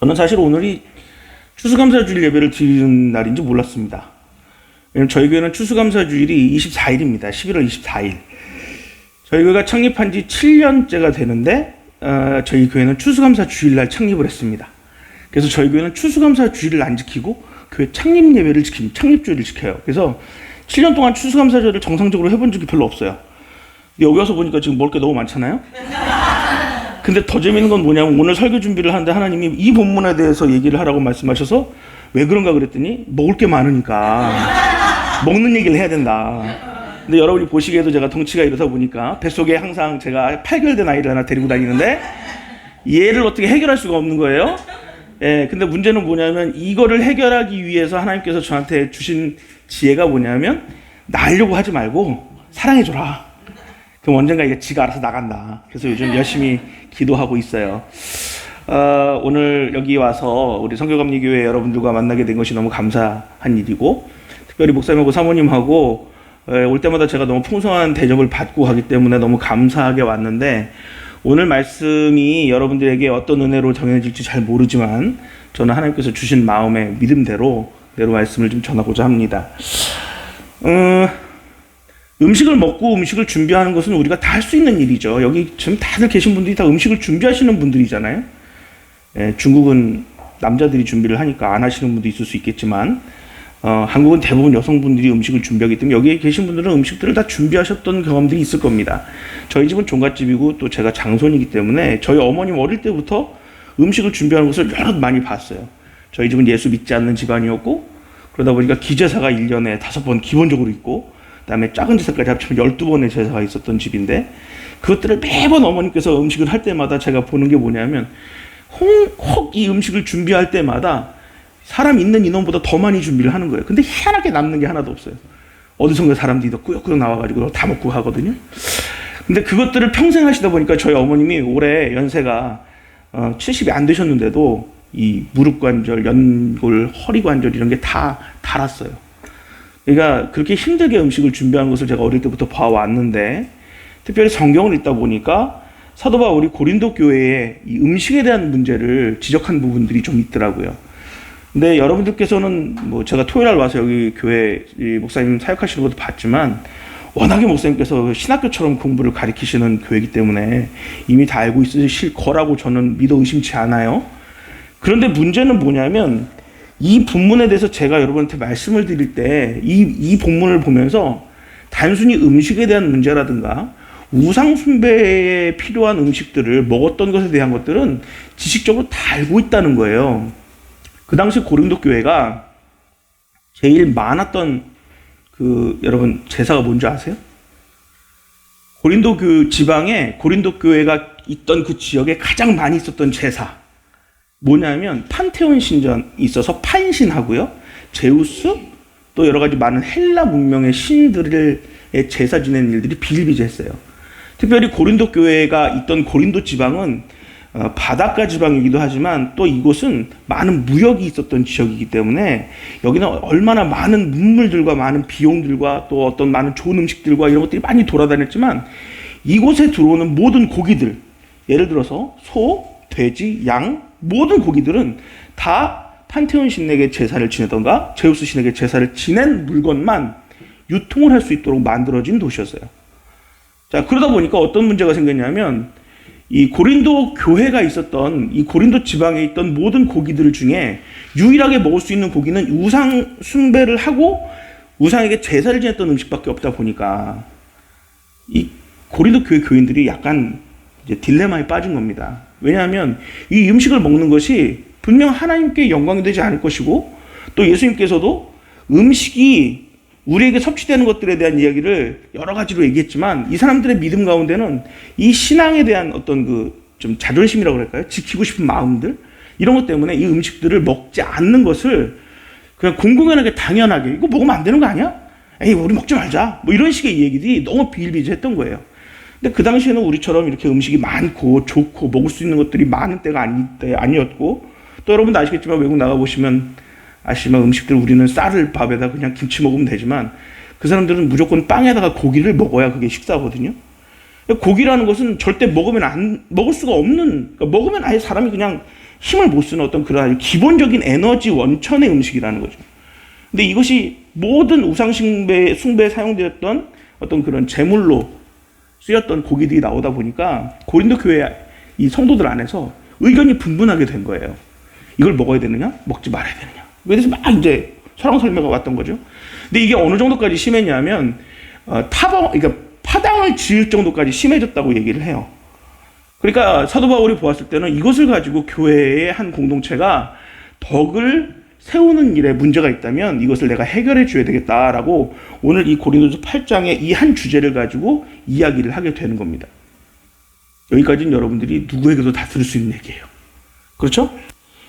저는 사실 오늘이 추수감사주일 예배를 드리는 날인지 몰랐습니다. 왜냐면 저희 교회는 추수감사주일이 24일입니다. 11월 24일. 저희 교회가 창립한 지 7년째가 되는데 저희 교회는 추수감사주일날 창립을 했습니다. 그래서 저희 교회는 추수감사주일을 안 지키고 교회 창립 예배를 지킵니다. 창립주일을 지켜요. 그래서 7년 동안 추수감사주일을 정상적으로 해본 적이 별로 없어요. 여기 와서 보니까 지금 먹을 게 너무 많잖아요. 근데 더 재밌는 건 뭐냐면 오늘 설교 준비를 하는데 하나님이 이 본문에 대해서 얘기를 하라고 말씀하셔서 왜 그런가 그랬더니 먹을 게 많으니까 먹는 얘기를 해야 된다. 근데 여러분이 보시기에도 제가 덩치가 이러다 보니까 뱃속에 항상 제가 8개월 된 아이를 하나 데리고 다니는데 얘를 어떻게 해결할 수가 없는 거예요. 예, 근데 문제는 뭐냐면 이거를 해결하기 위해서 하나님께서 저한테 주신 지혜가 뭐냐면 낳으려고 하지 말고 사랑해줘라. 그럼 언젠가 이게 지가 알아서 나간다. 그래서 요즘 열심히 기도하고 있어요. 오늘 여기 와서 우리 성교감리교회 여러분들과 만나게 된 것이 너무 감사한 일이고, 특별히 목사님하고 사모님하고 올 때마다 제가 너무 풍성한 대접을 받고 가기 때문에 너무 감사하게 왔는데, 오늘 말씀이 여러분들에게 어떤 은혜로 전해질지 잘 모르지만 저는 하나님께서 주신 마음의 믿음대로 말씀을 좀 전하고자 합니다. 음식을 먹고 음식을 준비하는 것은 우리가 다 할 수 있는 일이죠. 여기 지금 다들 계신 분들이 다 음식을 준비하시는 분들이잖아요. 예, 중국은 남자들이 준비를 하니까 안 하시는 분도 있을 수 있겠지만 한국은 대부분 여성분들이 음식을 준비하기 때문에 여기 계신 분들은 음식들을 다 준비하셨던 경험들이 있을 겁니다. 저희 집은 종갓집이고 또 제가 장손이기 때문에 저희 어머님 어릴 때부터 음식을 준비하는 것을 여러 많이 봤어요. 저희 집은 예수 믿지 않는 집안이었고 그러다 보니까 기제사가 1년에 5번 기본적으로 있고 그 다음에 작은 제사까지 합치면 12번의 제사가 있었던 집인데 그것들을 매번 어머님께서 음식을 할 때마다 제가 보는 게 뭐냐면 혹 이 음식을 준비할 때마다 사람 있는 인원보다 더 많이 준비를 하는 거예요. 근데 희한하게 남는 게 하나도 없어요. 어디선가 사람들이 더 꾸역꾸역 나와가지고 다 먹고 가거든요. 근데 그것들을 평생 하시다 보니까 저희 어머님이 올해 연세가 70이 안 되셨는데도 이 무릎 관절, 연골, 허리 관절 이런 게 다 닳았어요. 그러니까 그렇게 힘들게 음식을 준비하는 것을 제가 어릴 때부터 봐왔는데 특별히 성경을 읽다 보니까 사도 바울이 고린도 교회의 이 음식에 대한 문제를 지적한 부분들이 좀 있더라고요. 근데 여러분들께서는 뭐 제가 토요일 날 와서 여기 교회 목사님 사역하시는 것도 봤지만 워낙에 목사님께서 신학교처럼 공부를 가르치시는 교회이기 때문에 이미 다 알고 있으실 거라고 저는 믿어 의심치 않아요. 그런데 문제는 뭐냐면 이 본문에 대해서 제가 여러분한테 말씀을 드릴 때 이 본문을 보면서 단순히 음식에 대한 문제라든가 우상 숭배에 필요한 음식들을 먹었던 것에 대한 것들은 지식적으로 다 알고 있다는 거예요. 그 당시 고린도 교회가 제일 많았던 여러분 제사가 뭔지 아세요? 고린도 그 지방에 고린도 교회가 있던 그 지역에 가장 많이 있었던 제사 뭐냐면 판테온 신전이 있어서 판신하고요, 제우스 또 여러 가지 많은 헬라 문명의 신들의 제사 지내는 일들이 비일비재했어요. 특별히 고린도 교회가 있던 고린도 지방은 바닷가 지방이기도 하지만 또 이곳은 많은 무역이 있었던 지역이기 때문에 여기는 얼마나 많은 문물들과 많은 비용들과 또 어떤 많은 좋은 음식들과 이런 것들이 많이 돌아다녔지만 이곳에 들어오는 모든 고기들, 예를 들어서 소, 돼지, 양 모든 고기들은 다 판테온 신에게 제사를 지내던가 제우스 신에게 제사를 지낸 물건만 유통을 할 수 있도록 만들어진 도시였어요. 자, 그러다 보니까 어떤 문제가 생겼냐면 이 고린도 교회가 있었던 이 고린도 지방에 있던 모든 고기들 중에 유일하게 먹을 수 있는 고기는 우상 숭배를 하고 우상에게 제사를 지냈던 음식밖에 없다 보니까 이 고린도 교회 교인들이 약간 이제 딜레마에 빠진 겁니다. 왜냐하면 이 음식을 먹는 것이 분명 하나님께 영광이 되지 않을 것이고 또 예수님께서도 음식이 우리에게 섭취되는 것들에 대한 이야기를 여러 가지로 얘기했지만 이 사람들의 믿음 가운데는 이 신앙에 대한 어떤 좀 자존심이라고 할까요? 지키고 싶은 마음들 이런 것 때문에 이 음식들을 먹지 않는 것을 그냥 공공연하게 당연하게 이거 먹으면 안 되는 거 아니야? 에이 우리 먹지 말자 뭐 이런 식의 얘기들이 너무 비일비재했던 거예요. 근데 그 당시에는 우리처럼 이렇게 음식이 많고 좋고 먹을 수 있는 것들이 많은 때가 아니었고 또 여러분도 아시겠지만 외국 나가보시면 아시지만 음식들 우리는 쌀을 밥에다 그냥 김치 먹으면 되지만 그 사람들은 무조건 빵에다가 고기를 먹어야 그게 식사거든요. 고기라는 것은 절대 먹을 수가 없는, 그러니까 먹으면 아예 사람이 그냥 힘을 못 쓰는 어떤 그런 아주 기본적인 에너지 원천의 음식이라는 거죠. 근데 이것이 모든 우상숭배에 사용되었던 어떤 그런 제물로 쓰였던 고기들이 나오다 보니까 고린도 교회 이 성도들 안에서 의견이 분분하게 된 거예요. 이걸 먹어야 되느냐? 먹지 말아야 되느냐? 그래서 막 이제 설왕설매가 왔던 거죠. 근데 이게 어느 정도까지 심했냐면 그러니까 파당을 지을 정도까지 심해졌다고 얘기를 해요. 그러니까 사도 바울이 보았을 때는 이것을 가지고 교회의 한 공동체가 덕을 세우는 일에 문제가 있다면 이것을 내가 해결해 줘야 되겠다라고 오늘 이 고린도서 8장의 이 한 주제를 가지고 이야기를 하게 되는 겁니다. 여기까지는 여러분들이 누구에게도 다 들을 수 있는 얘기예요. 그렇죠?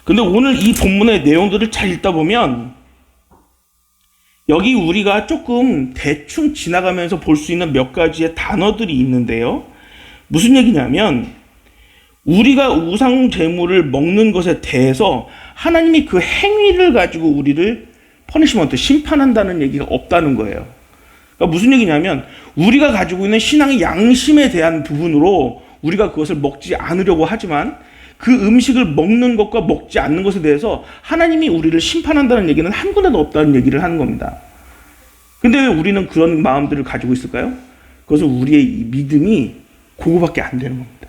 근데 오늘 이 본문의 내용들을 잘 읽다 보면 여기 우리가 조금 대충 지나가면서 볼 수 있는 몇 가지의 단어들이 있는데요. 무슨 얘기냐면 우리가 우상 제물을 먹는 것에 대해서 하나님이 그 행위를 가지고 우리를 퍼니시먼트, 심판한다는 얘기가 없다는 거예요. 그러니까 무슨 얘기냐면 우리가 가지고 있는 신앙의 양심에 대한 부분으로 우리가 그것을 먹지 않으려고 하지만 그 음식을 먹는 것과 먹지 않는 것에 대해서 하나님이 우리를 심판한다는 얘기는 한 군데도 없다는 얘기를 하는 겁니다. 근데 왜 우리는 그런 마음들을 가지고 있을까요? 그것은 우리의 믿음이 그거밖에 안 되는 겁니다.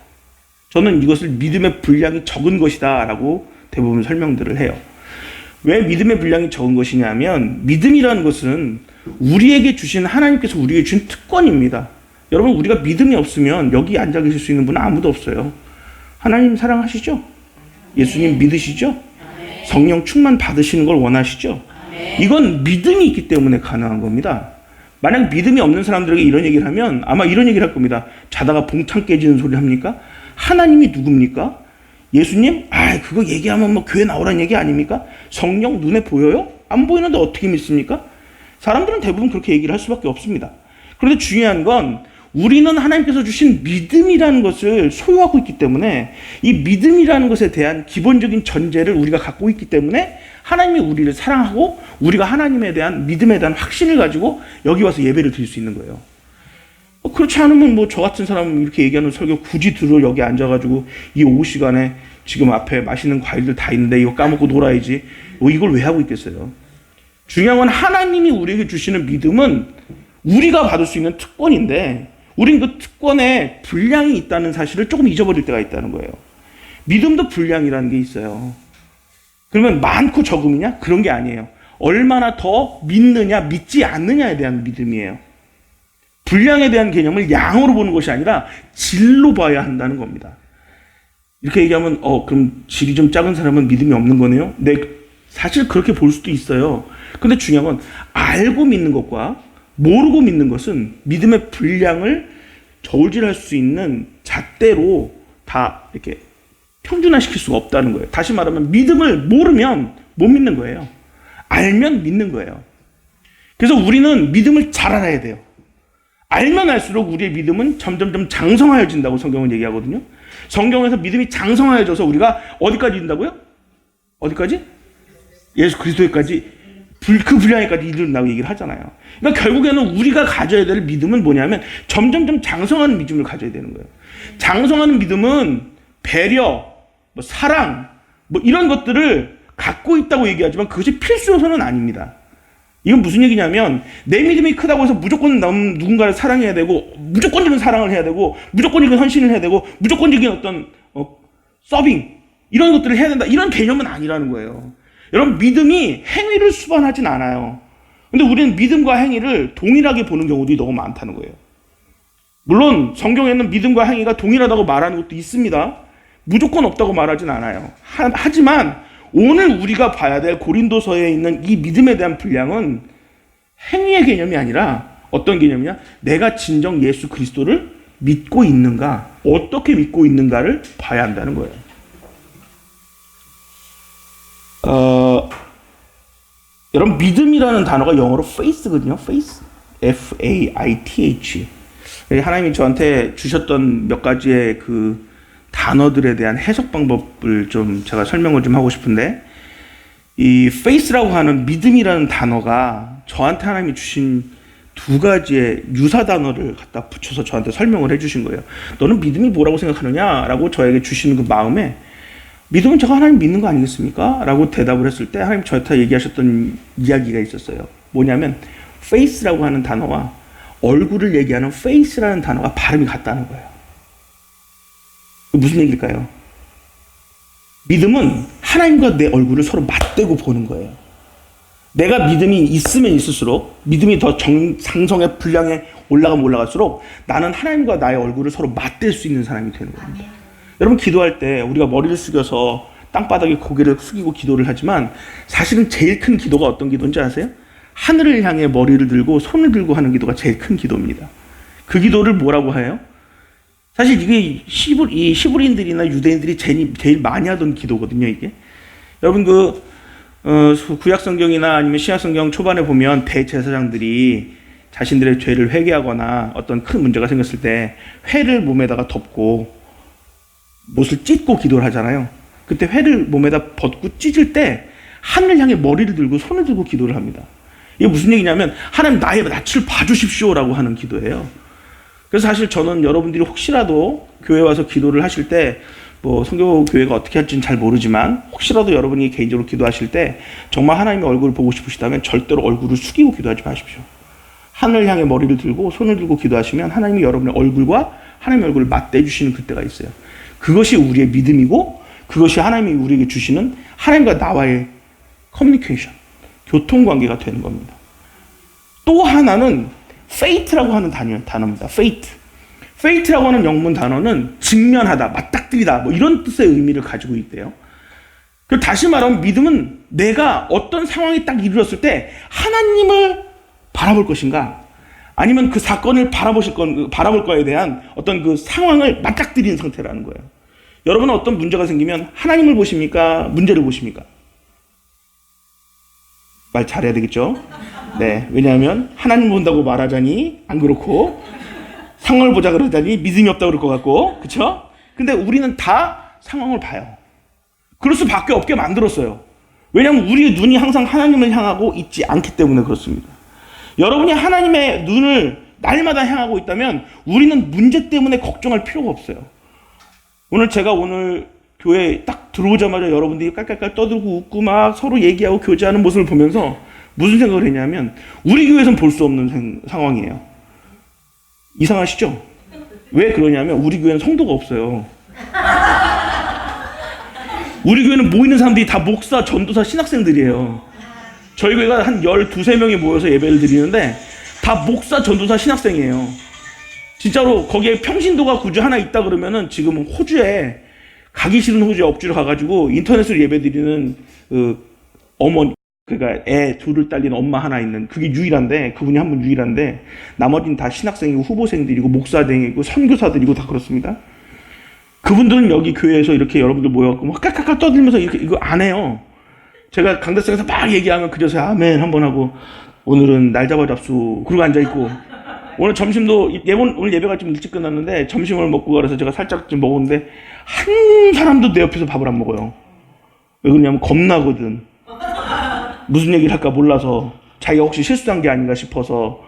저는 이것을 믿음의 분량이 적은 것이다 라고 대부분 설명들을 해요. 왜 믿음의 분량이 적은 것이냐면 믿음이라는 것은 우리에게 주신 하나님께서 우리에게 준 특권입니다. 여러분 우리가 믿음이 없으면 여기 앉아 계실 수 있는 분은 아무도 없어요. 하나님 사랑하시죠? 예수님 믿으시죠? 성령 충만 받으시는 걸 원하시죠? 이건 믿음이 있기 때문에 가능한 겁니다. 만약 믿음이 없는 사람들에게 이런 얘기를 하면 아마 이런 얘기를 할 겁니다. 자다가 봉창 깨지는 소리 합니까? 하나님이 누굽니까? 예수님? 그거 얘기하면 뭐 교회 나오라는 얘기 아닙니까? 성령 눈에 보여요? 안 보이는데 어떻게 믿습니까? 사람들은 대부분 그렇게 얘기를 할 수밖에 없습니다. 그런데 중요한 건 우리는 하나님께서 주신 믿음이라는 것을 소유하고 있기 때문에 이 믿음이라는 것에 대한 기본적인 전제를 우리가 갖고 있기 때문에 하나님이 우리를 사랑하고 우리가 하나님에 대한 믿음에 대한 확신을 가지고 여기 와서 예배를 드릴 수 있는 거예요. 그렇지 않으면 뭐 저 같은 사람은 이렇게 얘기하는 설교 굳이 들어 여기 앉아가지고 이 오후 시간에 지금 앞에 맛있는 과일들 다 있는데 이거 까먹고 놀아야지 이걸 왜 하고 있겠어요? 중요한 건 하나님이 우리에게 주시는 믿음은 우리가 받을 수 있는 특권인데 우린 그 특권에 분량이 있다는 사실을 조금 잊어버릴 때가 있다는 거예요. 믿음도 분량이라는 게 있어요. 그러면 많고 적음이냐? 그런 게 아니에요. 얼마나 더 믿느냐, 믿지 않느냐에 대한 믿음이에요. 분량에 대한 개념을 양으로 보는 것이 아니라 질로 봐야 한다는 겁니다. 이렇게 얘기하면 그럼 질이 좀 작은 사람은 믿음이 없는 거네요? 네, 사실 그렇게 볼 수도 있어요. 근데 중요한 건 알고 믿는 것과 모르고 믿는 것은 믿음의 분량을 저울질할 수 있는 잣대로 다 이렇게 평준화시킬 수가 없다는 거예요. 다시 말하면 믿음을 모르면 못 믿는 거예요. 알면 믿는 거예요. 그래서 우리는 믿음을 잘 알아야 돼요. 알면 알수록 우리의 믿음은 점점점 장성하여진다고 성경은 얘기하거든요. 성경에서 믿음이 장성하여져서 우리가 어디까지 이른다고요? 어디까지? 예수 그리스도에까지 그 분량에까지 이른다고 얘기를 하잖아요. 그러니까 결국에는 우리가 가져야 될 믿음은 뭐냐면 점점점 장성하는 믿음을 가져야 되는 거예요. 장성하는 믿음은 배려, 사랑, 이런 것들을 갖고 있다고 얘기하지만 그것이 필수 요소는 아닙니다. 이건 무슨 얘기냐면 내 믿음이 크다고 해서 무조건 누군가를 사랑해야 되고 무조건적인 사랑을 해야 되고 무조건적인 헌신을 해야 되고 무조건적인 어떤 서빙 이런 것들을 해야 된다 이런 개념은 아니라는 거예요. 여러분 믿음이 행위를 수반하진 않아요. 근데 우리는 믿음과 행위를 동일하게 보는 경우들이 너무 많다는 거예요. 물론 성경에는 믿음과 행위가 동일하다고 말하는 것도 있습니다. 무조건 없다고 말하진 않아요. 하지만 오늘 우리가 봐야 될 고린도서에 있는 이 믿음에 대한 분량은 행위의 개념이 아니라 어떤 개념이냐? 내가 진정 예수 그리스도를 믿고 있는가, 어떻게 믿고 있는가를 봐야 한다는 거예요. 여러분 믿음이라는 단어가 영어로 faith거든요. faith, F-A-I-T-H. 하나님이 저한테 주셨던 몇 가지의 그 단어들에 대한 해석 방법을 좀 제가 설명을 좀 하고 싶은데 이 faith라고 하는 믿음이라는 단어가 저한테 하나님이 주신 두 가지의 유사 단어를 갖다 붙여서 저한테 설명을 해주신 거예요. 너는 믿음이 뭐라고 생각하느냐라고 저에게 주시는 그 마음에 믿음은 제가 하나님 믿는 거 아니겠습니까? 라고 대답을 했을 때 하나님 저한테 얘기하셨던 이야기가 있었어요. 뭐냐면 face라고 하는 단어와 얼굴을 얘기하는 face라는 단어가 발음이 같다는 거예요. 무슨 얘기일까요? 믿음은 하나님과 내 얼굴을 서로 맞대고 보는 거예요. 내가 믿음이 있으면 있을수록, 믿음이 더 상성에 분량에 올라가면 올라갈수록 나는 하나님과 나의 얼굴을 서로 맞댈 수 있는 사람이 되는 겁니다. 여러분, 기도할 때 우리가 머리를 숙여서 땅바닥에 고개를 숙이고 기도를 하지만 사실은 제일 큰 기도가 어떤 기도인지 아세요? 하늘을 향해 머리를 들고 손을 들고 하는 기도가 제일 큰 기도입니다. 그 기도를 뭐라고 해요? 사실 이게 시브리인들이나 유대인들이 제일 많이 하던 기도거든요, 이게. 여러분, 구약성경이나 아니면 신약성경 초반에 보면 대제사장들이 자신들의 죄를 회개하거나 어떤 큰 문제가 생겼을 때 회를 몸에다가 덮고 못을 찢고 기도를 하잖아요. 그때 회를 몸에다 벗고 찢을 때 하늘을 향해 머리를 들고 손을 들고 기도를 합니다. 이게 무슨 얘기냐면 하나님 나의 낯을 봐주십시오라고 하는 기도예요. 그래서 사실 저는 여러분들이 혹시라도 교회 와서 기도를 하실 때 뭐 선교교회가 어떻게 할지는 잘 모르지만 혹시라도 여러분이 개인적으로 기도하실 때 정말 하나님의 얼굴을 보고 싶으시다면 절대로 얼굴을 숙이고 기도하지 마십시오. 하늘을 향해 머리를 들고 손을 들고 기도하시면 하나님이 여러분의 얼굴과 하나님의 얼굴을 맞대주시는 그때가 있어요. 그것이 우리의 믿음이고 그것이 하나님이 우리에게 주시는 하나님과 나와의 커뮤니케이션, 교통관계가 되는 겁니다. 또 하나는 fate라고 하는 단어입니다. fate라고 하는 영문 단어는 직면하다, 맞닥뜨리다 뭐 이런 뜻의 의미를 가지고 있대요. 그리고 다시 말하면 믿음은 내가 어떤 상황이 딱 이르렀을 때 하나님을 바라볼 것인가 아니면 그 사건을 바라볼 거에 대한 어떤 그 상황을 맞닥뜨리는 상태라는 거예요. 여러분은 어떤 문제가 생기면 하나님을 보십니까? 문제를 보십니까? 말 잘해야 되겠죠? 네, 왜냐하면 하나님 본다고 말하자니 안 그렇고 상황을 보자 그러자니 믿음이 없다고 그럴 것 같고, 그렇죠? 근데 우리는 다 상황을 봐요. 그럴 수밖에 없게 만들었어요. 왜냐하면 우리의 눈이 항상 하나님을 향하고 있지 않기 때문에 그렇습니다. 여러분이 하나님의 눈을 날마다 향하고 있다면 우리는 문제 때문에 걱정할 필요가 없어요. 제가 오늘 교회에 딱 들어오자마자 여러분들이 깔깔깔 떠들고 웃고 막 서로 얘기하고 교제하는 모습을 보면서 무슨 생각을 했냐면 우리 교회에서는 볼 수 없는 상황이에요. 이상하시죠? 왜 그러냐면 우리 교회는 성도가 없어요. 우리 교회는 모이는 사람들이 다 목사, 전도사, 신학생들이에요. 저희 교회가 한 12~13명이 모여서 예배를 드리는데 다 목사, 전도사, 신학생이에요. 진짜로 거기에 평신도가 구주 하나 있다 그러면은 지금 호주에 가기 싫은 호주에 억지로 가가지고 인터넷으로 예배 드리는 어머니, 그러니까 애 둘을 딸린 엄마 하나 있는 그게 유일한데, 그분이 한 분 유일한데 나머지는 다 신학생이고 후보생들이고 목사들이고 선교사들이고 다 그렇습니다. 그분들은 여기 교회에서 이렇게 여러분들 모여갖고 막 깔깔깔 떠들면서 이거 안 해요. 제가 강대상에서 막 얘기하면 그저서 아멘 한번 하고 오늘은 날 잡아 잡수 그러고 앉아있고, 오늘 점심도 오늘 예배가 좀 일찍 끝났는데 점심을 먹고 가서 제가 살짝 좀 먹었는데 한 사람도 내 옆에서 밥을 안 먹어요. 왜 그러냐면 겁나거든. 무슨 얘기를 할까 몰라서, 자기가 혹시 실수한 게 아닌가 싶어서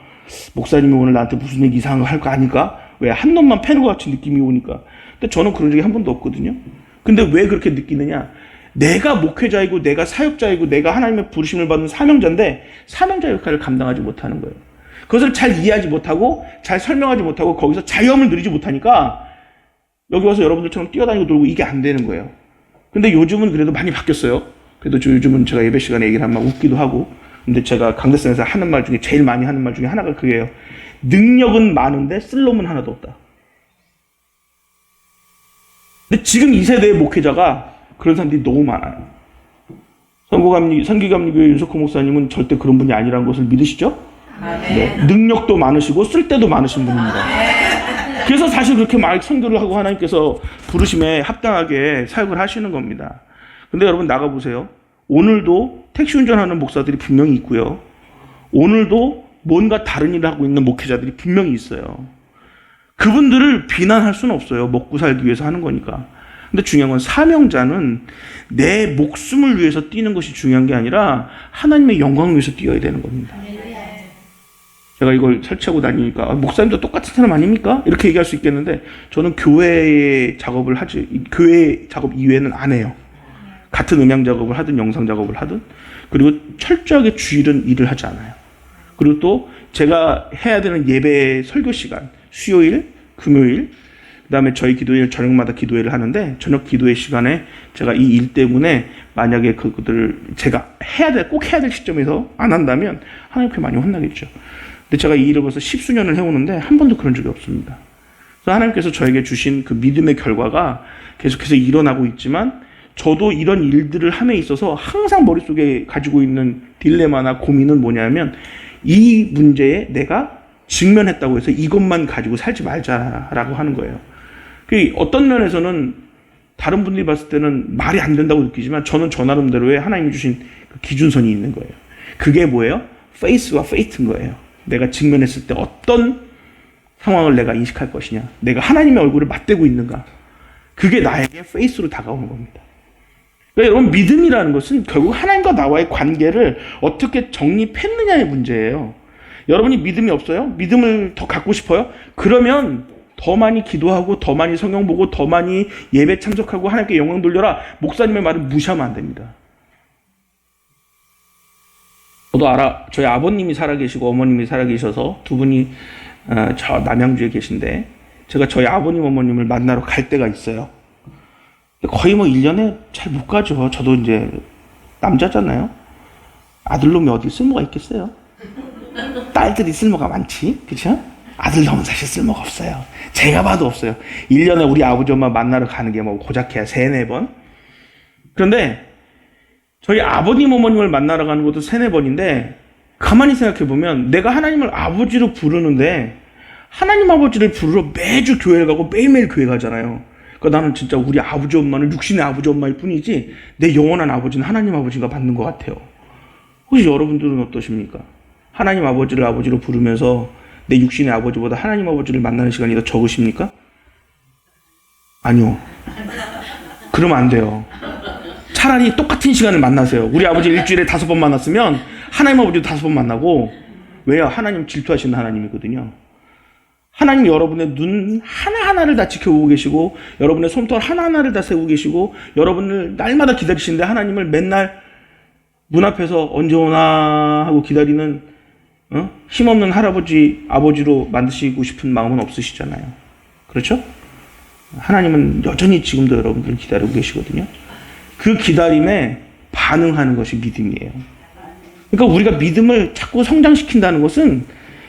목사님이 오늘 나한테 무슨 얘기 이상한 거 할 거 아닐까? 왜 한 놈만 패는 것 같이 느낌이 오니까. 근데 저는 그런 적이 한 번도 없거든요. 근데 왜 그렇게 느끼느냐? 내가 목회자이고 내가 사역자이고 내가 하나님의 부르심을 받는 사명자인데 사명자 역할을 감당하지 못하는 거예요. 그것을 잘 이해하지 못하고 잘 설명하지 못하고 거기서 자유함을 누리지 못하니까 여기 와서 여러분들처럼 뛰어다니고 놀고 이게 안 되는 거예요. 근데 요즘은 그래도 많이 바뀌었어요. 그래도 요즘은 제가 예배 시간에 얘기를 하면 막 웃기도 하고, 근데 제가 강대상에서 하는 말 중에 제일 많이 하는 말 중에 하나가 그게요. 능력은 많은데 쓸 놈은 하나도 없다. 근데 지금 이 세대의 목회자가 그런 사람들이 너무 많아요. 선기감리교회 윤석호 목사님은 절대 그런 분이 아니라는 것을 믿으시죠? 네. 능력도 많으시고 쓸 때도 많으신 분입니다. 그래서 사실 그렇게 막 선교를 하고 하나님께서 부르심에 합당하게 사역을 하시는 겁니다. 근데 여러분 나가보세요. 오늘도 택시 운전하는 목사들이 분명히 있고요. 오늘도 뭔가 다른 일을 하고 있는 목회자들이 분명히 있어요. 그분들을 비난할 수는 없어요. 먹고 살기 위해서 하는 거니까. 근데 중요한 건 사명자는 내 목숨을 위해서 뛰는 것이 중요한 게 아니라 하나님의 영광을 위해서 뛰어야 되는 겁니다. 제가 이걸 설치하고 다니니까 목사님도 똑같은 사람 아닙니까? 이렇게 얘기할 수 있겠는데 저는 교회 작업 이외에는 안 해요. 같은 음향 작업을 하든 영상 작업을 하든. 그리고 철저하게 주일은 일을 하지 않아요. 그리고 또 제가 해야 되는 예배 설교 시간, 수요일, 금요일, 그 다음에 저희 기도회 저녁마다 기도회를 하는데 저녁 기도회 시간에 제가 이 일 때문에 만약에 그들을 제가 꼭 해야 될 시점에서 안 한다면 하나님께 많이 혼나겠죠. 근데 제가 이 일을 벌써 10수년을 해오는데 한 번도 그런 적이 없습니다. 그래서 하나님께서 저에게 주신 그 믿음의 결과가 계속해서 일어나고 있지만 저도 이런 일들을 함에 있어서 항상 머릿속에 가지고 있는 딜레마나 고민은 뭐냐면 이 문제에 내가 직면했다고 해서 이것만 가지고 살지 말자라고 하는 거예요. 어떤 면에서는 다른 분들이 봤을 때는 말이 안 된다고 느끼지만 저는 저 나름대로의 하나님이 주신 그 기준선이 있는 거예요. 그게 뭐예요? 페이스와 페이트인 거예요. 내가 직면했을 때 어떤 상황을 내가 인식할 것이냐, 내가 하나님의 얼굴을 맞대고 있는가, 그게 나에게 페이스로 다가오는 겁니다. 그러니까 여러분, 믿음이라는 것은 결국 하나님과 나와의 관계를 어떻게 정립했느냐의 문제예요. 여러분이 믿음이 없어요? 믿음을 더 갖고 싶어요? 그러면 더 많이 기도하고 더 많이 성경 보고 더 많이 예배 참석하고 하나님께 영광 돌려라. 목사님의 말을 무시하면 안 됩니다. 저도 알아. 저희 아버님이 살아계시고 어머님이 살아계셔서 두 분이 저 남양주에 계신데 제가 저희 아버님 어머님을 만나러 갈 때가 있어요. 거의 1년에 잘 못 가죠. 저도 이제 남자잖아요. 아들놈이 어디 쓸모가 있겠어요. 딸들이 쓸모가 많지, 그렇죠? 아들놈은 사실 쓸모가 없어요. 제가 봐도 없어요. 1년에 우리 아버지 엄마 만나러 가는 게 고작해야 3-4번. 그런데 저희 아버님 어머님을 만나러 가는 것도 3-4번인데 가만히 생각해보면 내가 하나님을 아버지로 부르는데 하나님 아버지를 부르러 매주 교회를 가고 매일매일 교회 가잖아요. 그러니까 나는 진짜 우리 아버지 엄마는 육신의 아버지 엄마일 뿐이지 내 영원한 아버지는 하나님 아버지가 맞는 것 같아요. 혹시 여러분들은 어떠십니까? 하나님 아버지를 아버지로 부르면서 내 육신의 아버지보다 하나님 아버지를 만나는 시간이 더 적으십니까? 아니요. 그러면 안 돼요. 차라리 똑같은 시간을 만나세요. 우리 아버지 일주일에 5번 만났으면 하나님 아버지도 5번 만나고. 왜요? 하나님 질투하시는 하나님이거든요. 하나님 여러분의 눈 하나하나를 다 지켜보고 계시고 여러분의 손톱 하나하나를 다 세우고 계시고 여러분을 날마다 기다리시는데 하나님을 맨날 문 앞에서 언제 오나 하고 기다리는 힘없는 할아버지, 아버지로 만드시고 싶은 마음은 없으시잖아요. 그렇죠? 하나님은 여전히 지금도 여러분들을 기다리고 계시거든요. 그 기다림에 반응하는 것이 믿음이에요. 그러니까 우리가 믿음을 자꾸 성장시킨다는 것은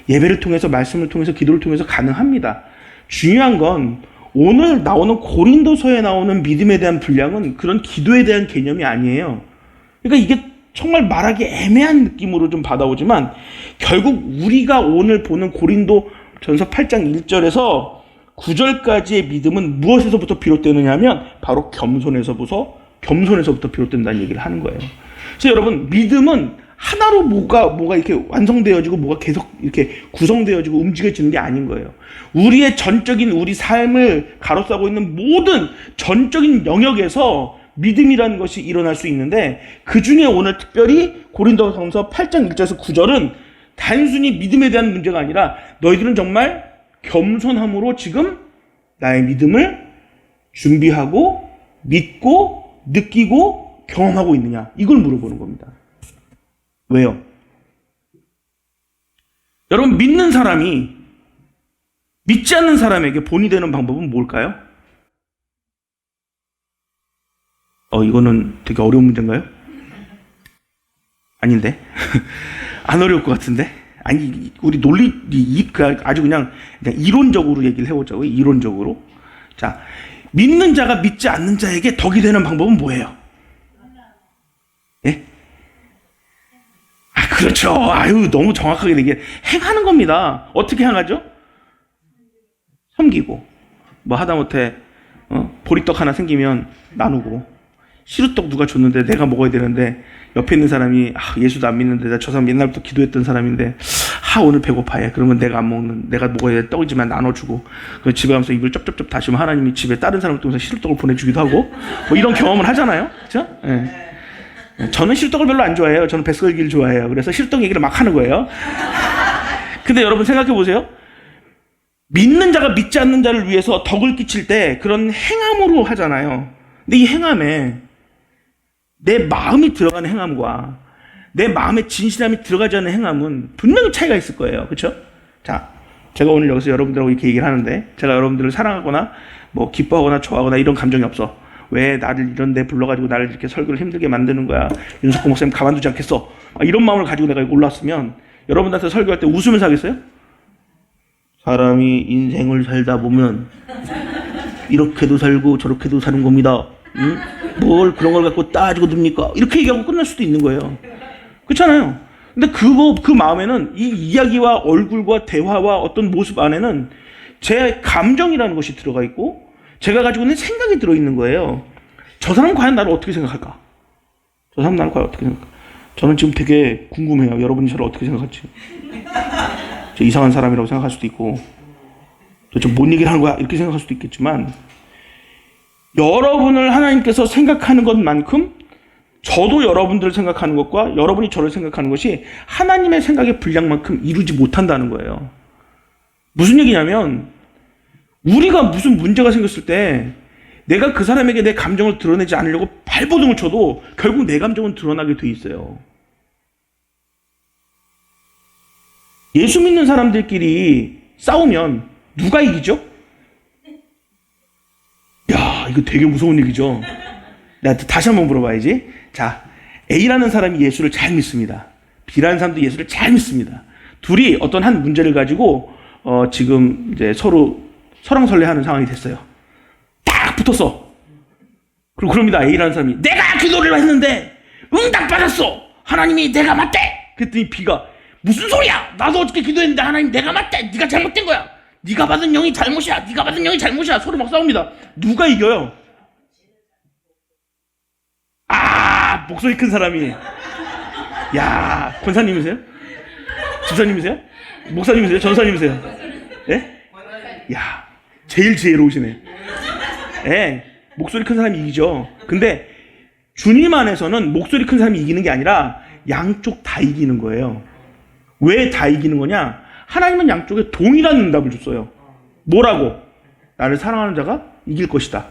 예배를 통해서, 말씀을 통해서, 기도를 통해서 가능합니다. 중요한 건 오늘 나오는 고린도서에 나오는 믿음에 대한 분량은 그런 기도에 대한 개념이 아니에요. 그러니까 이게 정말 말하기 애매한 느낌으로 좀 받아오지만 결국 우리가 오늘 보는 고린도 전서 8장 1절에서 9절까지의 믿음은 무엇에서부터 비롯되느냐 하면 바로 겸손에서부터 비롯된다는 얘기를 하는 거예요. 그래서 여러분, 믿음은 하나로 뭐가 이렇게 완성되어지고 뭐가 계속 이렇게 구성되어지고 움직여지는 게 아닌 거예요. 우리의 전적인 우리 삶을 가로싸고 있는 모든 전적인 영역에서 믿음이라는 것이 일어날 수 있는데 그 중에 오늘 특별히 고린도전서 8장 1절에서 9절은 단순히 믿음에 대한 문제가 아니라 너희들은 정말 겸손함으로 지금 나의 믿음을 준비하고 믿고 느끼고 경험하고 있느냐, 이걸 물어보는 겁니다. 왜요? 여러분, 믿는 사람이 믿지 않는 사람에게 본이 되는 방법은 뭘까요? 이거는 되게 어려운 문제인가요? 아닌데? 안 어려울 것 같은데? 아니, 우리 아주 그냥 이론적으로 얘기를 해보자고요. 이론적으로. 자, 믿는 자가 믿지 않는 자에게 덕이 되는 방법은 뭐예요? 예? 그렇죠. 너무 정확하게 얘기해. 행하는 겁니다. 어떻게 행하죠? 섬기고. 하다못해, 보리떡 하나 생기면 나누고. 시루떡 누가 줬는데 내가 먹어야 되는데 옆에 있는 사람이 예수도 안 믿는데 저 사람 옛날부터 기도했던 사람인데 오늘 배고파해. 그러면 내가 먹어야 될 떡이지만 나눠주고 집에 가면서 입을 쩝쩝쩝 다시면 하나님이 집에 다른 사람을 통해서 시루떡을 보내주기도 하고 이런 경험을 하잖아요. 그렇죠? 네. 저는 시루떡을 별로 안 좋아해요. 저는 뱃설기를 좋아해요. 그래서 시루떡 얘기를 막 하는 거예요. 근데 여러분 생각해 보세요. 믿는 자가 믿지 않는 자를 위해서 덕을 끼칠 때 그런 행함으로 하잖아요. 근데 이 행함에 내 마음이 들어가는 행함과 내 마음의 진실함이 들어가지 않는 행함은 분명히 차이가 있을 거예요. 그렇죠? 자, 제가 오늘 여기서 여러분들하고 이렇게 얘기를 하는데 제가 여러분들을 사랑하거나 뭐 기뻐하거나 좋아하거나 이런 감정이 없어. 왜 나를 이런 데 불러가지고 나를 이렇게 설교를 힘들게 만드는 거야. 윤석호 목사님 가만두지 않겠어. 이런 마음을 가지고 내가 올라왔으면 여러분들한테 설교할 때 웃으면서 하겠어요? 사람이 인생을 살다 보면 이렇게도 살고 저렇게도 사는 겁니다. 응? 뭘 그런 걸 갖고 따지고 듭니까? 이렇게 얘기하고 끝날 수도 있는 거예요. 그렇잖아요. 근데 그 마음에는 이 이야기와 얼굴과 대화와 어떤 모습 안에는 제 감정이라는 것이 들어가 있고 제가 가지고 있는 생각이 들어있는 거예요. 저 사람은 과연 나를 어떻게 생각할까? 저 사람은 나를 과연 어떻게 생각할까? 저는 지금 되게 궁금해요. 여러분이 저를 어떻게 생각할지. 저 이상한 사람이라고 생각할 수도 있고 도대체 뭔 얘기를 하는 거야? 이렇게 생각할 수도 있겠지만 여러분을 하나님께서 생각하는 것만큼 저도 여러분들을 생각하는 것과 여러분이 저를 생각하는 것이 하나님의 생각의 분량만큼 이루지 못한다는 거예요. 무슨 얘기냐면 우리가 무슨 문제가 생겼을 때 내가 그 사람에게 내 감정을 드러내지 않으려고 발버둥을 쳐도 결국 내 감정은 드러나게 돼 있어요. 예수 믿는 사람들끼리 싸우면 누가 이기죠? 야, 이거 되게 무서운 얘기죠. 내가 다시 한번 물어봐야지. 자, A라는 사람이 예수를 잘 믿습니다. B라는 사람도 예수를 잘 믿습니다. 둘이 어떤 한 문제를 가지고 지금 이제 서로 설왕설래하는 상황이 됐어요. 딱 붙었어. 그리고 그럽니다. A라는 사람이 내가 기도를 했는데 응답 받았어. 하나님이 내가 맞대. 그랬더니 B가 무슨 소리야? 나도 어저께 기도했는데 하나님 내가 맞대. 네가 잘못된 거야. 네가 받은 영이 잘못이야. 네가 받은 영이 잘못이야. 서로 막 싸웁니다. 누가 이겨요? 목소리 큰 사람이. 야, 권사님이세요? 집사님이세요? 목사님이세요? 전사님이세요? 예? 야, 제일 지혜로우시네. 예, 목소리 큰 사람이 이기죠. 근데 주님 안에서는 목소리 큰 사람이 이기는 게 아니라 양쪽 다 이기는 거예요. 왜 다 이기는 거냐? 하나님은 양쪽에 동일한 응답을 줬어요. 뭐라고? 나를 사랑하는 자가 이길 것이다.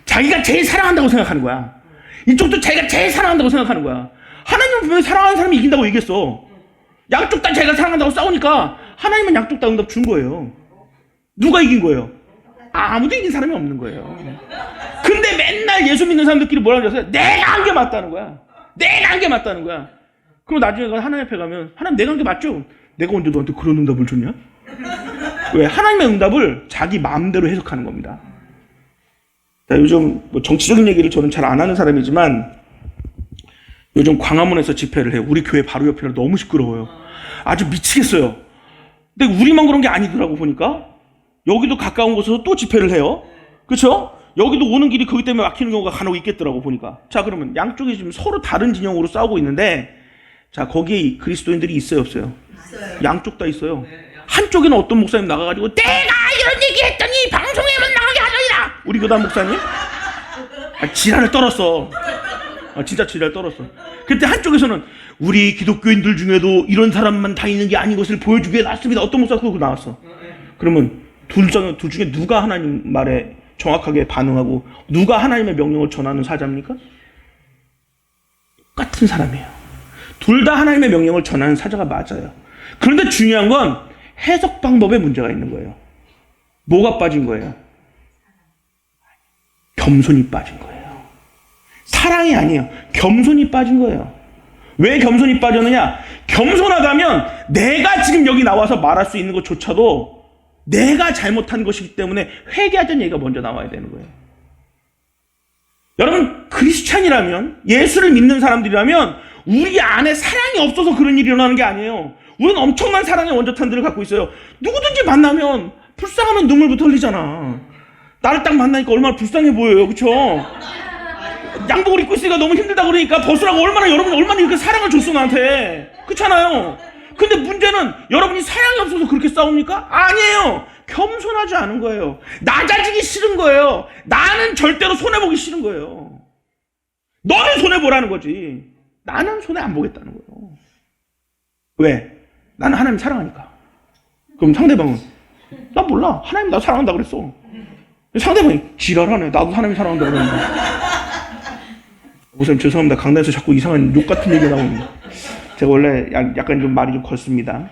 자기가 제일 사랑한다고 생각하는 거야. 이쪽도 자기가 제일 사랑한다고 생각하는 거야. 하나님은 분명히 사랑하는 사람이 이긴다고 얘기했어. 양쪽 다 자기가 사랑한다고 싸우니까 하나님은 양쪽 다 응답 준 거예요. 누가 이긴 거예요? 아무도 이긴 사람이 없는 거예요. 근데 맨날 예수 믿는 사람들끼리 뭐라고 그랬어요? 내가 한 게 맞다는 거야. 내가 한 게 맞다는 거야. 그럼 나중에 하나님 앞에 가면 하나님 내가 한 게 맞죠? 내가 언제 너한테 그런 응답을 줬냐? 왜? 하나님의 응답을 자기 마음대로 해석하는 겁니다. 자, 요즘 뭐 정치적인 얘기를 저는 잘 안 하는 사람이지만 요즘 광화문에서 집회를 해요. 우리 교회 바로 옆이라 너무 시끄러워요. 아주 미치겠어요. 근데 우리만 그런 게 아니더라고 보니까 여기도 가까운 곳에서 또 집회를 해요. 그렇죠? 여기도 오는 길이 거기 때문에 막히는 경우가 간혹 있겠더라고 보니까. 자, 그러면 양쪽이 지금 서로 다른 진영으로 싸우고 있는데 자, 거기에 그리스도인들이 있어요, 없어요? 있어요. 양쪽 다 있어요. 한쪽에는 어떤 목사님 나가가지고 내가 이런 얘기 했더니 방송에만 나가게 하더니라. 우리 교단 목사님 지랄을 떨었어. 진짜 지랄 떨었어. 그때 한쪽에서는 우리 기독교인들 중에도 이런 사람만 다니는 게 아닌 것을 보여주기 위해 나왔습니다. 어떤 목사가 그러고 나왔어. 그러면 둘 중에 누가 하나님 말에 정확하게 반응하고 누가 하나님의 명령을 전하는 사자입니까? 똑같은 사람이에요. 둘 다 하나님의 명령을 전하는 사자가 맞아요. 그런데 중요한 건 해석 방법에 문제가 있는 거예요. 뭐가 빠진 거예요? 겸손이 빠진 거예요. 사랑이 아니에요. 겸손이 빠진 거예요. 왜 겸손이 빠졌느냐? 겸손하다면 내가 지금 여기 나와서 말할 수 있는 것조차도 내가 잘못한 것이기 때문에 회개하자는 얘기가 먼저 나와야 되는 거예요. 여러분, 크리스찬이라면, 예수를 믿는 사람들이라면 우리 안에 사랑이 없어서 그런 일이 일어나는 게 아니에요. 우리는 엄청난 사랑의 원조탄들을 갖고 있어요. 누구든지 만나면 불쌍하면 눈물부터 흘리잖아. 나를 딱 만나니까 얼마나 불쌍해 보여요. 그쵸? 양복을 입고 있으니까 너무 힘들다 그러니까 벗으라고 여러분이 얼마나 이렇게 사랑을 줬어 나한테. 그렇잖아요. 근데 문제는 여러분이 사랑이 없어서 그렇게 싸웁니까? 아니에요. 겸손하지 않은 거예요. 낮아지기 싫은 거예요. 나는 절대로 손해보기 싫은 거예요. 너는 손해보라는 거지. 나는 손해 안 보겠다는 거예요. 왜? 나는 하나님 사랑하니까. 그럼 상대방은 나 몰라. 하나님 나 사랑한다 그랬어. 상대방이 지랄하네. 나도 하나님 사랑한다 그러는데. 목사님 죄송합니다. 강단에서 자꾸 이상한 욕 같은 얘기가 나오는데 제가 원래 약간 좀 말이 좀 걷습니다.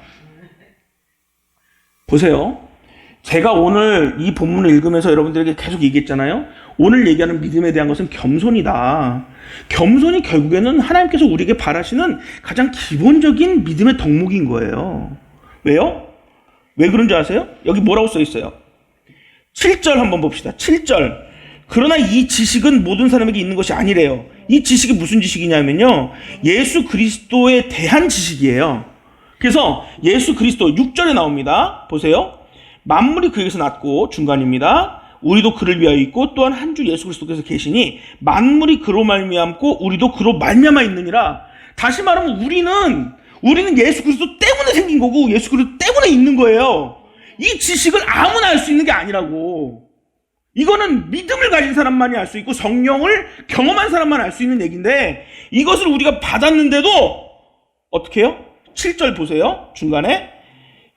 보세요. 제가 오늘 이 본문을 읽으면서 여러분들에게 계속 얘기했잖아요. 오늘 얘기하는 믿음에 대한 것은 겸손이다. 겸손이 결국에는 하나님께서 우리에게 바라시는 가장 기본적인 믿음의 덕목인 거예요. 왜요? 왜 그런 줄 아세요? 여기 뭐라고 써 있어요? 7절 한번 봅시다. 7절. 그러나 이 지식은 모든 사람에게 있는 것이 아니래요. 이 지식이 무슨 지식이냐면요. 예수 그리스도에 대한 지식이에요. 그래서 예수 그리스도 6절에 나옵니다. 보세요. 만물이 그에게서 났고 중간입니다. 우리도 그를 위하여 있고 또한 한 주 예수 그리스도께서 계시니 만물이 그로 말미암고 우리도 그로 말미암아 있느니라. 다시 말하면 우리는 예수 그리스도 때문에 생긴 거고 예수 그리스도 때문에 있는 거예요. 이 지식을 아무나 알 수 있는 게 아니라고. 이거는 믿음을 가진 사람만이 알 수 있고 성령을 경험한 사람만 알 수 있는 얘기인데 이것을 우리가 받았는데도 어떻게 해요? 7절 보세요. 중간에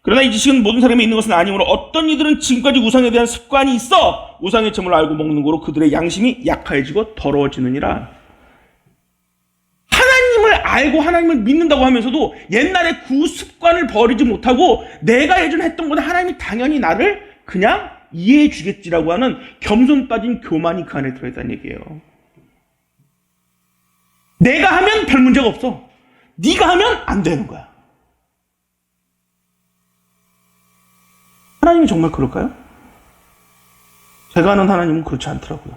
그러나 이 지식은 모든 사람이 있는 것은 아니므로 어떤 이들은 지금까지 우상에 대한 습관이 있어 우상의 첨을 알고 먹는 거로 그들의 양심이 약해지고 더러워지느니라. 하나님을 알고 하나님을 믿는다고 하면서도 옛날에 그 습관을 버리지 못하고 내가 예전에 했던 거는 하나님이 당연히 나를 그냥 이해해 주겠지라고 하는 겸손 빠진 교만이 그 안에 들어있다는 얘기예요. 내가 하면 별 문제가 없어. 네가 하면 안 되는 거야. 하나님이 정말 그럴까요? 제가 아는 하나님은 그렇지 않더라고요.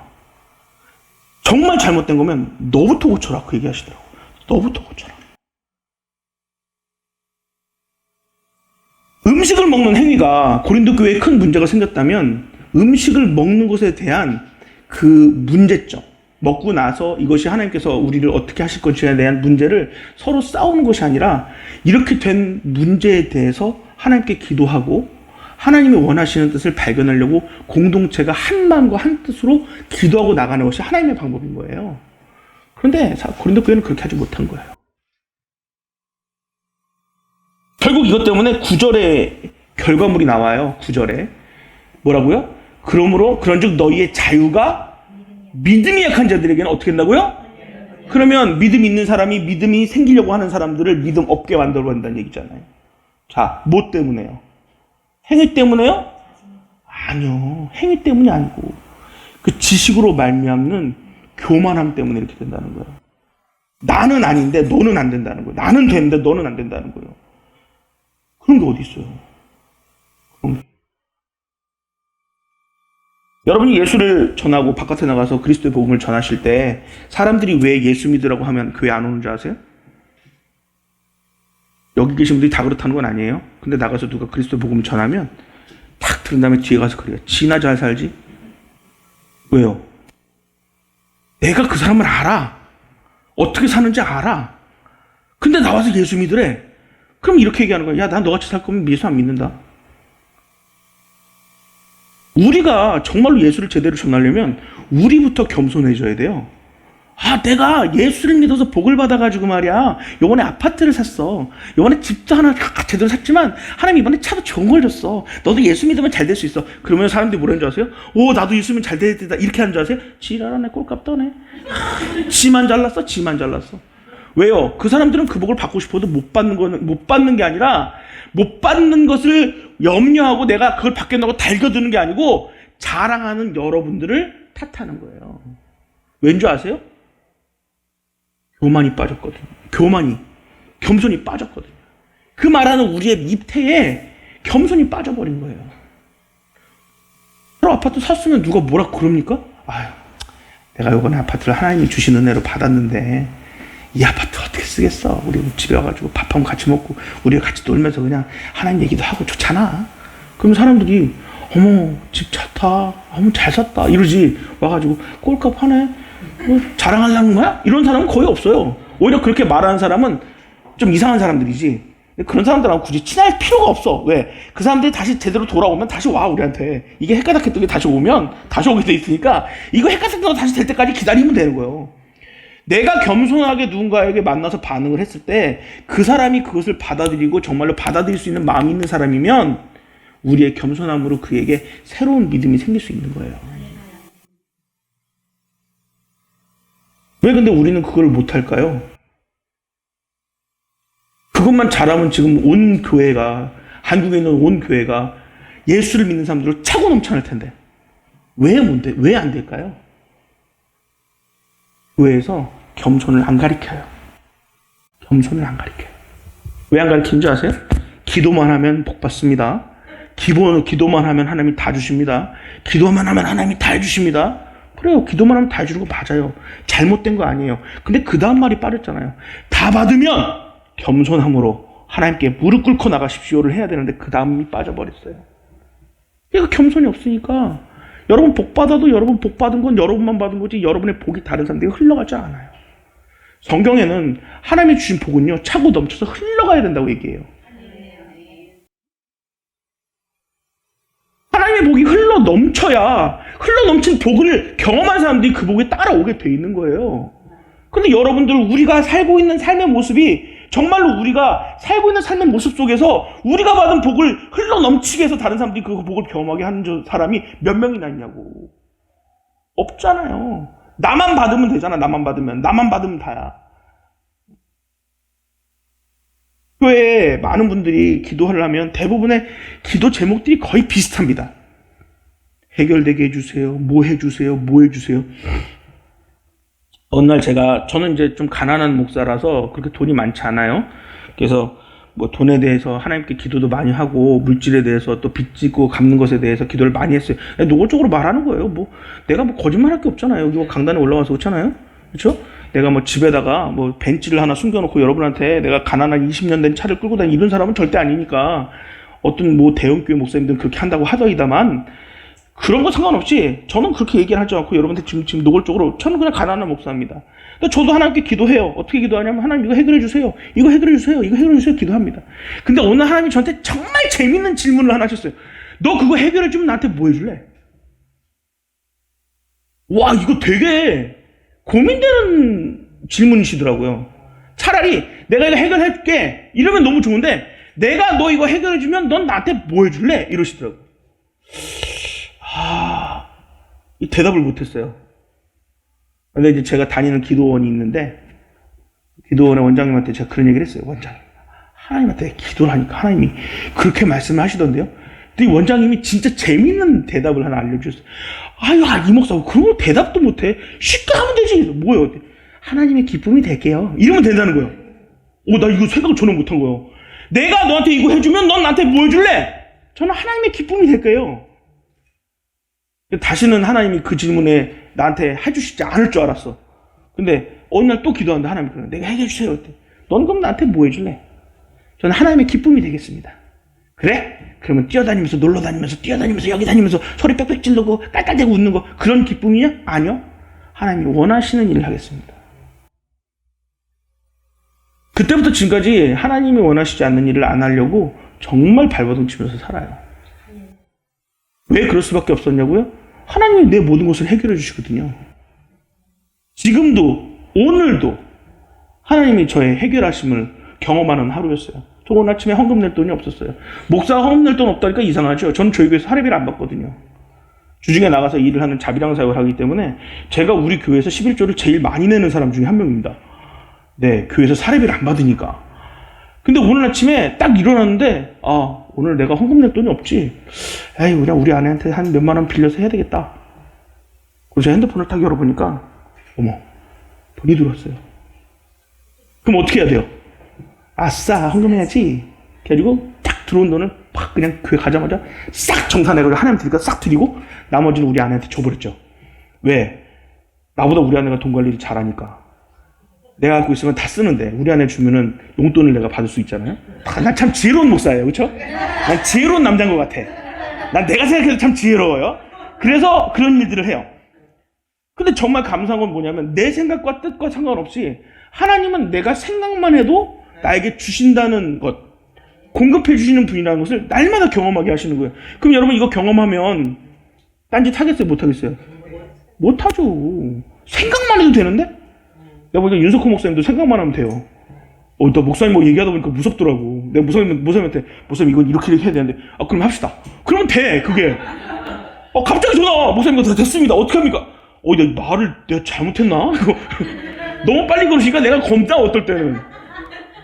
정말 잘못된 거면 너부터 고쳐라 그 얘기 하시더라고요. 너부터 고쳐라. 음식을 먹는 행위가 고린도 교회에 큰 문제가 생겼다면 음식을 먹는 것에 대한 그 문제점, 먹고 나서 이것이 하나님께서 우리를 어떻게 하실 것인지에 대한 문제를 서로 싸우는 것이 아니라 이렇게 된 문제에 대해서 하나님께 기도하고 하나님이 원하시는 뜻을 발견하려고 공동체가 한 마음과 한 뜻으로 기도하고 나가는 것이 하나님의 방법인 거예요. 그런데 고린도 교회는 그렇게 하지 못한 거예요. 결국 이것 때문에 9절에 결과물이 나와요. 9절에 뭐라고요? 그러므로 그런즉 너희의 자유가 믿음이 약한 자들에게는 어떻게 된다고요? 그러면 믿음 있는 사람이 믿음이 생기려고 하는 사람들을 믿음 없게 만들어 간다는 얘기잖아요. 자, 뭐 때문에요? 행위 때문에요? 아니요. 행위 때문이 아니고 그 지식으로 말미암는 교만함 때문에 이렇게 된다는 거예요. 나는 아닌데 너는 안 된다는 거예요. 나는 되는데 너는 안 된다는 거예요. 그런 게 어디 있어요? 여러분이 예수를 전하고 바깥에 나가서 그리스도의 복음을 전하실 때 사람들이 왜 예수 믿으라고 하면 교회 안 오는 줄 아세요? 여기 계신 분들이 다 그렇다는 건 아니에요. 근데 나가서 누가 그리스도 복음을 전하면 탁 들은 다음에 뒤에 가서 그래요. 지나 잘 살지? 왜요? 내가 그 사람을 알아. 어떻게 사는지 알아. 근데 나와서 예수 믿으래. 그럼 이렇게 얘기하는 거야. 야, 난 너같이 살 거면 예수 안 믿는다. 우리가 정말로 예수를 제대로 전하려면 우리부터 겸손해져야 돼요. 아, 내가 예수를 믿어서 복을 받아가지고 말이야. 요번에 아파트를 샀어. 요번에 집도 하나 제대로 샀지만 하나님 이번에 차도 좋은 걸 줬어. 너도 예수 믿으면 잘 될 수 있어. 그러면 사람들이 뭐라는 줄 아세요? 오, 나도 예수 믿으면 잘 되겠다. 이렇게 하는 줄 아세요? 지랄하네, 꼴값 떠네. 지만 잘났어, 지만 잘났어. 왜요? 그 사람들은 그 복을 받고 싶어도 못 받는 게 아니라 못 받는 것을 염려하고 내가 그걸 받겠다고 달겨드는 게 아니고 자랑하는 여러분들을 탓하는 거예요. 왠지 아세요? 교만이 빠졌거든요. 겸손이 빠졌거든요. 그 말하는 우리의 입태에 겸손이 빠져버린 거예요. 그럼 아파트 샀으면 누가 뭐라 그럽니까? 아유, 내가 이번에 아파트를 하나님이 주신 은혜로 받았는데 이 아파트 어떻게 쓰겠어? 우리 집에 와가지고 밥 한번 같이 먹고 우리가 같이 놀면서 그냥 하나님 얘기도 하고 좋잖아. 그럼 사람들이 어머 집 좋다, 어머 잘 샀다 이러지. 와가지고 꼴값 하네, 뭐 자랑하려는 거야? 이런 사람은 거의 없어요. 오히려 그렇게 말하는 사람은 좀 이상한 사람들이지. 그런 사람들하고 굳이 친할 필요가 없어. 왜? 그 사람들이 다시 제대로 돌아오면 다시 와 우리한테. 이게 헷가닥했던 게 다시 오면 다시 오게 돼 있으니까 이거 헷가닥했던 거 다시 될 때까지 기다리면 되는 거예요. 내가 겸손하게 누군가에게 만나서 반응을 했을 때 그 사람이 그것을 받아들이고 정말로 받아들일 수 있는 마음이 있는 사람이면 우리의 겸손함으로 그에게 새로운 믿음이 생길 수 있는 거예요. 왜 근데 우리는 그걸 못할까요? 그것만 잘하면 지금 온 교회가, 한국에 있는 온 교회가 예수를 믿는 사람들을 차고 넘쳐날 텐데 왜 안 될까요? 교회에서 겸손을 안 가르쳐요. 겸손을 안 가르쳐요. 왜 안 가르치는 줄 아세요? 기도만 하면 복 받습니다. 기도만 하면 하나님이 다 주십니다. 기도만 하면 하나님이 다 해주십니다. 그래요. 기도만 하면 다 해주는 거 맞아요. 잘못된 거 아니에요. 근데 그 다음 말이 빠졌잖아요. 다 받으면 겸손함으로 하나님께 무릎 꿇고 나가십시오를 해야 되는데 그 다음이 빠져버렸어요. 그러니까 겸손이 없으니까 여러분 복 받아도 여러분 복 받은 건 여러분만 받은 거지 여러분의 복이 다른 사람들에게 흘러가지 않아요. 성경에는 하나님이 주신 복은요 차고 넘쳐서 흘러가야 된다고 얘기해요. 하나님의 복이 흘러 넘친 복을 경험한 사람들이 그 복에 따라오게 돼 있는 거예요. 근데 여러분들 우리가 살고 있는 삶의 모습이 정말로 우리가 살고 있는 삶의 모습 속에서 우리가 받은 복을 흘러 넘치게 해서 다른 사람들이 그 복을 경험하게 하는 사람이 몇 명이나 있냐고. 없잖아요. 나만 받으면 되잖아. 나만 받으면 다야. 교회에 많은 분들이 기도하려면 대부분의 기도 제목들이 거의 비슷합니다. 해결되게 해주세요. 뭐 해주세요. 뭐 해주세요. 어느 날 저는 이제 좀 가난한 목사라서 그렇게 돈이 많지 않아요. 그래서 뭐 돈에 대해서 하나님께 기도도 많이 하고 물질에 대해서 또 빚 짓고 갚는 것에 대해서 기도를 많이 했어요. 노골적으로 말하는 거예요. 뭐 내가 뭐 거짓말할 게 없잖아요. 여기 강단에 올라와서 그렇잖아요. 그렇죠? 내가 뭐 집에다가 뭐 벤츠를 하나 숨겨놓고 여러분한테 내가 가난한 20년 된 차를 끌고 다니는 이런 사람은 절대 아니니까 어떤 뭐 대형교회 목사님들은 그렇게 한다고 하더이다만 그런 거 상관없이 저는 그렇게 얘기를 하지 않고 여러분한테 지금 노골적으로 저는 그냥 가난한 목사입니다. 그러니까 저도 하나님께 기도해요. 어떻게 기도하냐면 하나님 이거 해결해 주세요. 이거 해결해 주세요. 이거 해결해 주세요. 기도합니다. 근데 오늘 하나님이 저한테 정말 재밌는 질문을 하나 하셨어요. 너 그거 해결해 주면 나한테 뭐 해줄래? 와 이거 되게 고민되는 질문이시더라고요. 차라리 내가 이거 해결해 줄게 이러면 너무 좋은데 내가 너 이거 해결해 주면 넌 나한테 뭐 해줄래? 이러시더라고요. 이 대답을 못했어요. 근데 이제 제가 다니는 기도원이 있는데 기도원의 원장님한테 제가 그런 얘기를 했어요. 원장님, 하나님한테 기도를 하니까 하나님이 그렇게 말씀을 하시던데요. 근데 이 원장님이 진짜 재밌는 대답을 하나 알려주셨어요. 이 목사 그런 거 대답도 못해. 쉽게 하면 되지. 뭐예요? 하나님의 기쁨이 될게요. 이러면 된다는 거예요. 나 이거 생각을 전혀 못한 거예요. 내가 너한테 이거 해주면 넌 나한테 뭐 해줄래? 저는 하나님의 기쁨이 될게요. 다시는 하나님이 그 질문에 나한테 해주시지 않을 줄 알았어. 근데 어느 날 또 기도하는데 하나님이 그러는 내가 해결해 주세요. 넌 그럼 나한테 뭐 해줄래? 저는 하나님의 기쁨이 되겠습니다. 그래? 그러면 뛰어다니면서 놀러 다니면서 뛰어다니면서 여기 다니면서 소리 빽빽 지르고 깔깔대고 웃는 거 그런 기쁨이냐? 아니요. 하나님이 원하시는 일을 하겠습니다. 그때부터 지금까지 하나님이 원하시지 않는 일을 안 하려고 정말 발버둥 치면서 살아요. 왜 그럴 수밖에 없었냐고요? 하나님이 내 모든 것을 해결해 주시거든요. 지금도 오늘도 하나님이 저의 해결하심을 경험하는 하루였어요. 저 오늘 아침에 헌금 낼 돈이 없었어요. 목사가 헌금 낼 돈 없다니까 이상하죠. 전 저희 교회에서 사례비를 안 받거든요. 주중에 나가서 일을 하는 자비랑 사역을 하기 때문에 제가 우리 교회에서 11조를 제일 많이 내는 사람 중에 한 명입니다. 네, 교회에서 사례비를 안 받으니까. 근데 오늘 아침에 딱 일어났는데 오늘 내가 헌금 낼 돈이 없지. 그냥 우리 아내한테 한 몇만 원 빌려서 해야 되겠다. 그래서 핸드폰을 딱 열어보니까 어머, 돈이 들어왔어요. 그럼 어떻게 해야 돼요? 아싸, 헌금해야지. 그래가지고 딱 들어온 돈을 팍 그냥 교회 가자마자 싹 정산해가지고 하나님 드리니까 싹 드리고 나머지는 우리 아내한테 줘버렸죠. 왜? 나보다 우리 아내가 돈 관리를 잘하니까. 내가 갖고 있으면 다 쓰는데 우리 아내 주면은 용돈을 내가 받을 수 있잖아요. 난 참 지혜로운 목사예요. 그렇죠? 난 지혜로운 남자인 것 같아. 난 내가 생각해도 참 지혜로워요. 그래서 그런 일들을 해요. 근데 정말 감사한 건 뭐냐면 내 생각과 뜻과 상관없이 하나님은 내가 생각만 해도 나에게 주신다는 것, 공급해 주시는 분이라는 것을 날마다 경험하게 하시는 거예요. 그럼 여러분 이거 경험하면 딴짓 하겠어요? 못 하겠어요? 못 하죠. 생각만 해도 되는데? 내가 보니까 윤석호 목사님도 생각만 하면 돼요. 나 목사님 뭐 얘기하다 보니까 무섭더라고. 내가 목사님한테 목사님 이건 이렇게 해야 되는데 그럼 합시다. 그러면 돼 그게. 갑자기 전화 목사님 이거 다 됐습니다. 어떻게 합니까? 내가 말을 내가 잘못했나? 너무 빨리 그러시니까 내가 겁나 어떨 때는.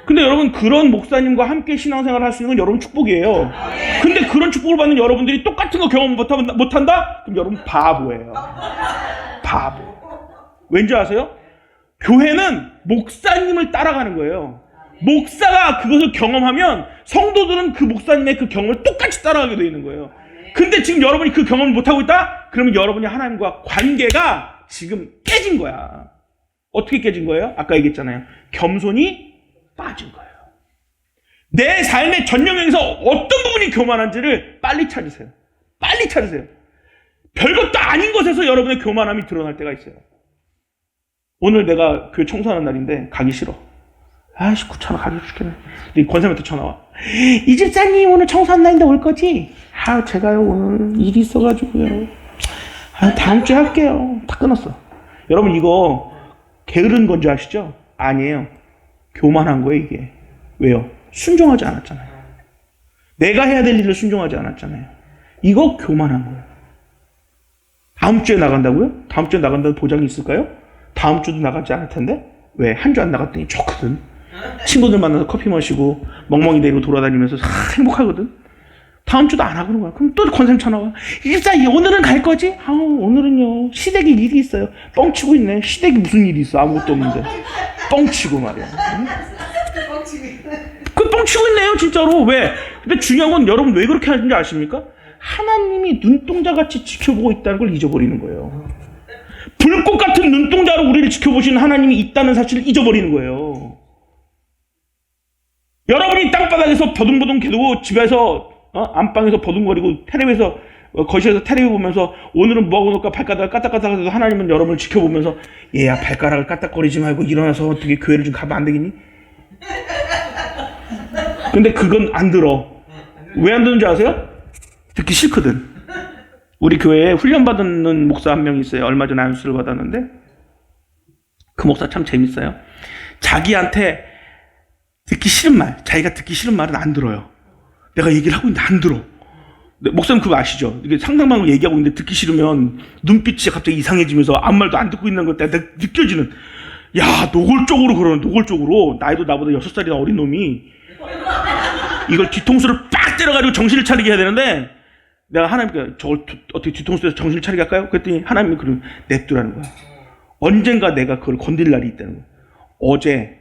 근데 여러분 그런 목사님과 함께 신앙생활을 할 수 있는 건 여러분 축복이에요. 근데 그런 축복을 받는 여러분들이 똑같은 거 경험 못한다? 그럼 여러분 바보예요. 바보. 왠지 아세요? 교회는 목사님을 따라가는 거예요. 목사가 그것을 경험하면 성도들은 그 목사님의 그 경험을 똑같이 따라가게 되어 있는 거예요. 근데 지금 여러분이 그 경험을 못하고 있다? 그러면 여러분이 하나님과 관계가 지금 깨진 거야. 어떻게 깨진 거예요? 아까 얘기했잖아요. 겸손이 빠진 거예요. 내 삶의 전 영역에서 어떤 부분이 교만한지를 빨리 찾으세요. 빨리 찾으세요. 별것도 아닌 것에서 여러분의 교만함이 드러날 때가 있어요. 오늘 내가 교회 청소하는 날인데 가기 싫어. 아이씨 귀찮아 가기 싫겠네. 근데 권사님한테 전화와. 이 집사님 오늘 청소하는 날인데 올 거지? 아 제가요 오늘 일이 있어가지고요. 아 다음 주에 할게요. 다 끊었어. 여러분 이거 게으른 건지 아시죠? 아니에요. 교만한 거예요 이게. 왜요? 순종하지 않았잖아요. 내가 해야 될 일을 순종하지 않았잖아요. 이거 교만한 거예요. 다음 주에 나간다고요? 다음 주에 나간다는 보장이 있을까요? 다음 주도 나가지 않을 텐데? 왜? 한 주 안 나갔더니 좋거든. 친구들 만나서 커피 마시고 멍멍이 대고 돌아다니면서 행복하거든. 다음 주도 안 하고 그런 거야. 그럼 또 권사님 전화와. 일사 오늘은 갈 거지? 아 오늘은요 시댁에 일이 있어요. 뻥치고 있네. 시댁에 무슨 일이 있어? 아무것도 없는데 뻥치고 말이야. 응? 그 뻥치고 있네요 진짜로. 왜? 근데 중요한 건 여러분 왜 그렇게 하는지 아십니까? 하나님이 눈동자같이 지켜보고 있다는 걸 잊어버리는 거예요. 불꽃 같은 눈동자로 우리를 지켜보시는 하나님이 있다는 사실을 잊어버리는 거예요. 여러분이 땅바닥에서 버둥버둥 개두고 집에서 안방에서 버둥거리고 테레비에서 거실에서 테레비 보면서 오늘은 뭐하고 놀까 발가락을 까딱까딱해도 하나님은 여러분을 지켜보면서 얘야 발가락을 까딱거리지 말고 일어나서 어떻게 교회를 좀 가면 안 되겠니? 근데 그건 안 들어. 왜 안 듣는지 아세요? 듣기 싫거든. 우리 교회에 훈련받는 목사 한 명 있어요. 얼마 전에 안수를 받았는데 그 목사 참 재밌어요. 자기한테 듣기 싫은 말, 자기가 듣기 싫은 말은 안 들어요. 내가 얘기를 하고 있는데 안 들어. 목사님 그거 아시죠? 이게 상당방을 얘기하고 있는데 듣기 싫으면 눈빛이 갑자기 이상해지면서 아무 말도 안 듣고 있는 것 때문에 느껴지는. 야 노골적으로 그러는 노골적으로 나이도 나보다 6살이나 어린 놈이 이걸 뒤통수를 빡 때려가지고 정신을 차리게 해야 되는데 내가 하나님께 저걸 어떻게 뒤통수에서 정신을 차리게 할까요? 그랬더니 하나님이 그럼 냅두라는 거야. 언젠가 내가 그걸 건들 날이 있다는 거야. 어제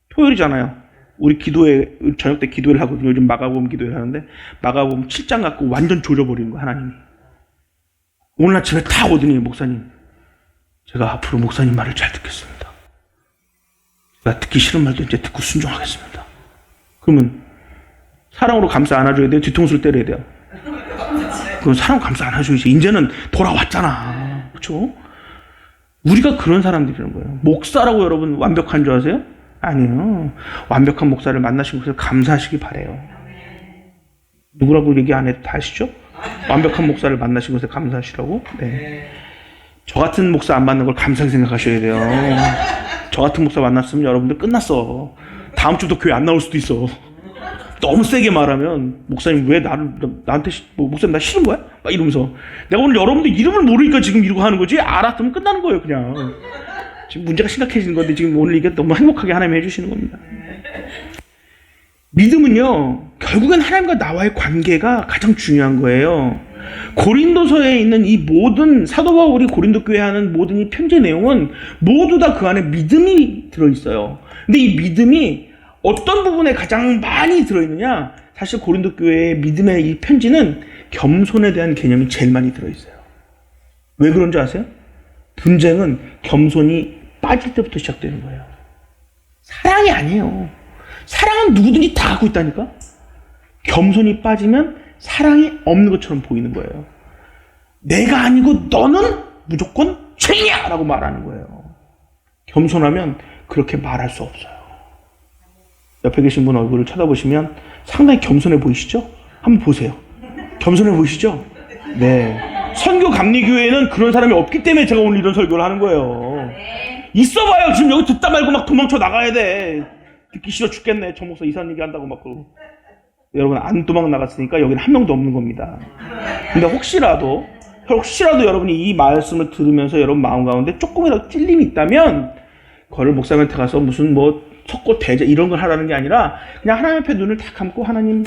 토요일이잖아요. 우리 기도회 저녁 때 기도회를 하거든요. 요즘 마가복음 기도회를 하는데 마가복음 7장 갖고 완전 조져버리는 거야 하나님이. 오늘 아침에 다 오더니 목사님 제가 앞으로 목사님 말을 잘 듣겠습니다. 제가 듣기 싫은 말도 이제 듣고 순종하겠습니다. 그러면 사랑으로 감싸 안아줘야 돼요? 뒤통수를 때려야 돼요? 그럼 사랑 감싸 안아줘야지. 이제는 돌아왔잖아. 그렇죠? 우리가 그런 사람들이라는 거예요. 목사라고 여러분 완벽한 줄 아세요? 아니에요. 완벽한 목사를 만나신 것을 감사하시기 바래요. 누구라고 얘기 안 해도 다 아시죠? 완벽한 목사를 만나신 것에 감사하시라고? 네. 저 같은 목사 안 만난 걸 감사하게 생각하셔야 돼요. 저 같은 목사 만났으면 여러분들 끝났어. 다음 주부터 교회 안 나올 수도 있어. 너무 세게 말하면 목사님 왜 나한테 목사님 나 싫은 거야? 막 이러면서 내가 오늘 여러분들 이름을 모르니까 지금 이러고 하는 거지 알았으면 끝나는 거예요 그냥. 지금 문제가 심각해지는 건데 지금 오늘 이게 너무 행복하게 하나님이 해주시는 겁니다. 믿음은요 결국엔 하나님과 나와의 관계가 가장 중요한 거예요. 고린도서에 있는 이 모든 사도 바울이 고린도 교회에 하는 모든 이 편지 내용은 모두 다 그 안에 믿음이 들어있어요. 근데 이 믿음이 어떤 부분에 가장 많이 들어있느냐? 사실 고린도 교회의 믿음의 이 편지는 겸손에 대한 개념이 제일 많이 들어있어요. 왜 그런지 아세요? 분쟁은 겸손이 빠질 때부터 시작되는 거예요. 사랑이 아니에요. 사랑은 누구든지 다 갖고 있다니까? 겸손이 빠지면 사랑이 없는 것처럼 보이는 거예요. 내가 아니고 너는 무조건 죄냐! 라고 말하는 거예요. 겸손하면 그렇게 말할 수 없어요. 옆에 계신 분 얼굴을 쳐다보시면 상당히 겸손해 보이시죠? 한번 보세요. 겸손해 보이시죠? 네. 선교 감리교회에는 그런 사람이 없기 때문에 제가 오늘 이런 설교를 하는 거예요. 있어봐요. 지금 여기 듣다 말고 막 도망쳐 나가야 돼. 듣기 싫어 죽겠네. 저 목사 이상한 얘기 한다고 막 그러고. 여러분 안 도망 나갔으니까 여기는 한 명도 없는 겁니다. 근데 혹시라도 여러분이 이 말씀을 들으면서 여러분 마음 가운데 조금이라도 찔림이 있다면 거를 목사님한테 가서 무슨 뭐 석고 대제 이런 걸 하라는 게 아니라 그냥 하나님 앞에 눈을 다 감고 하나님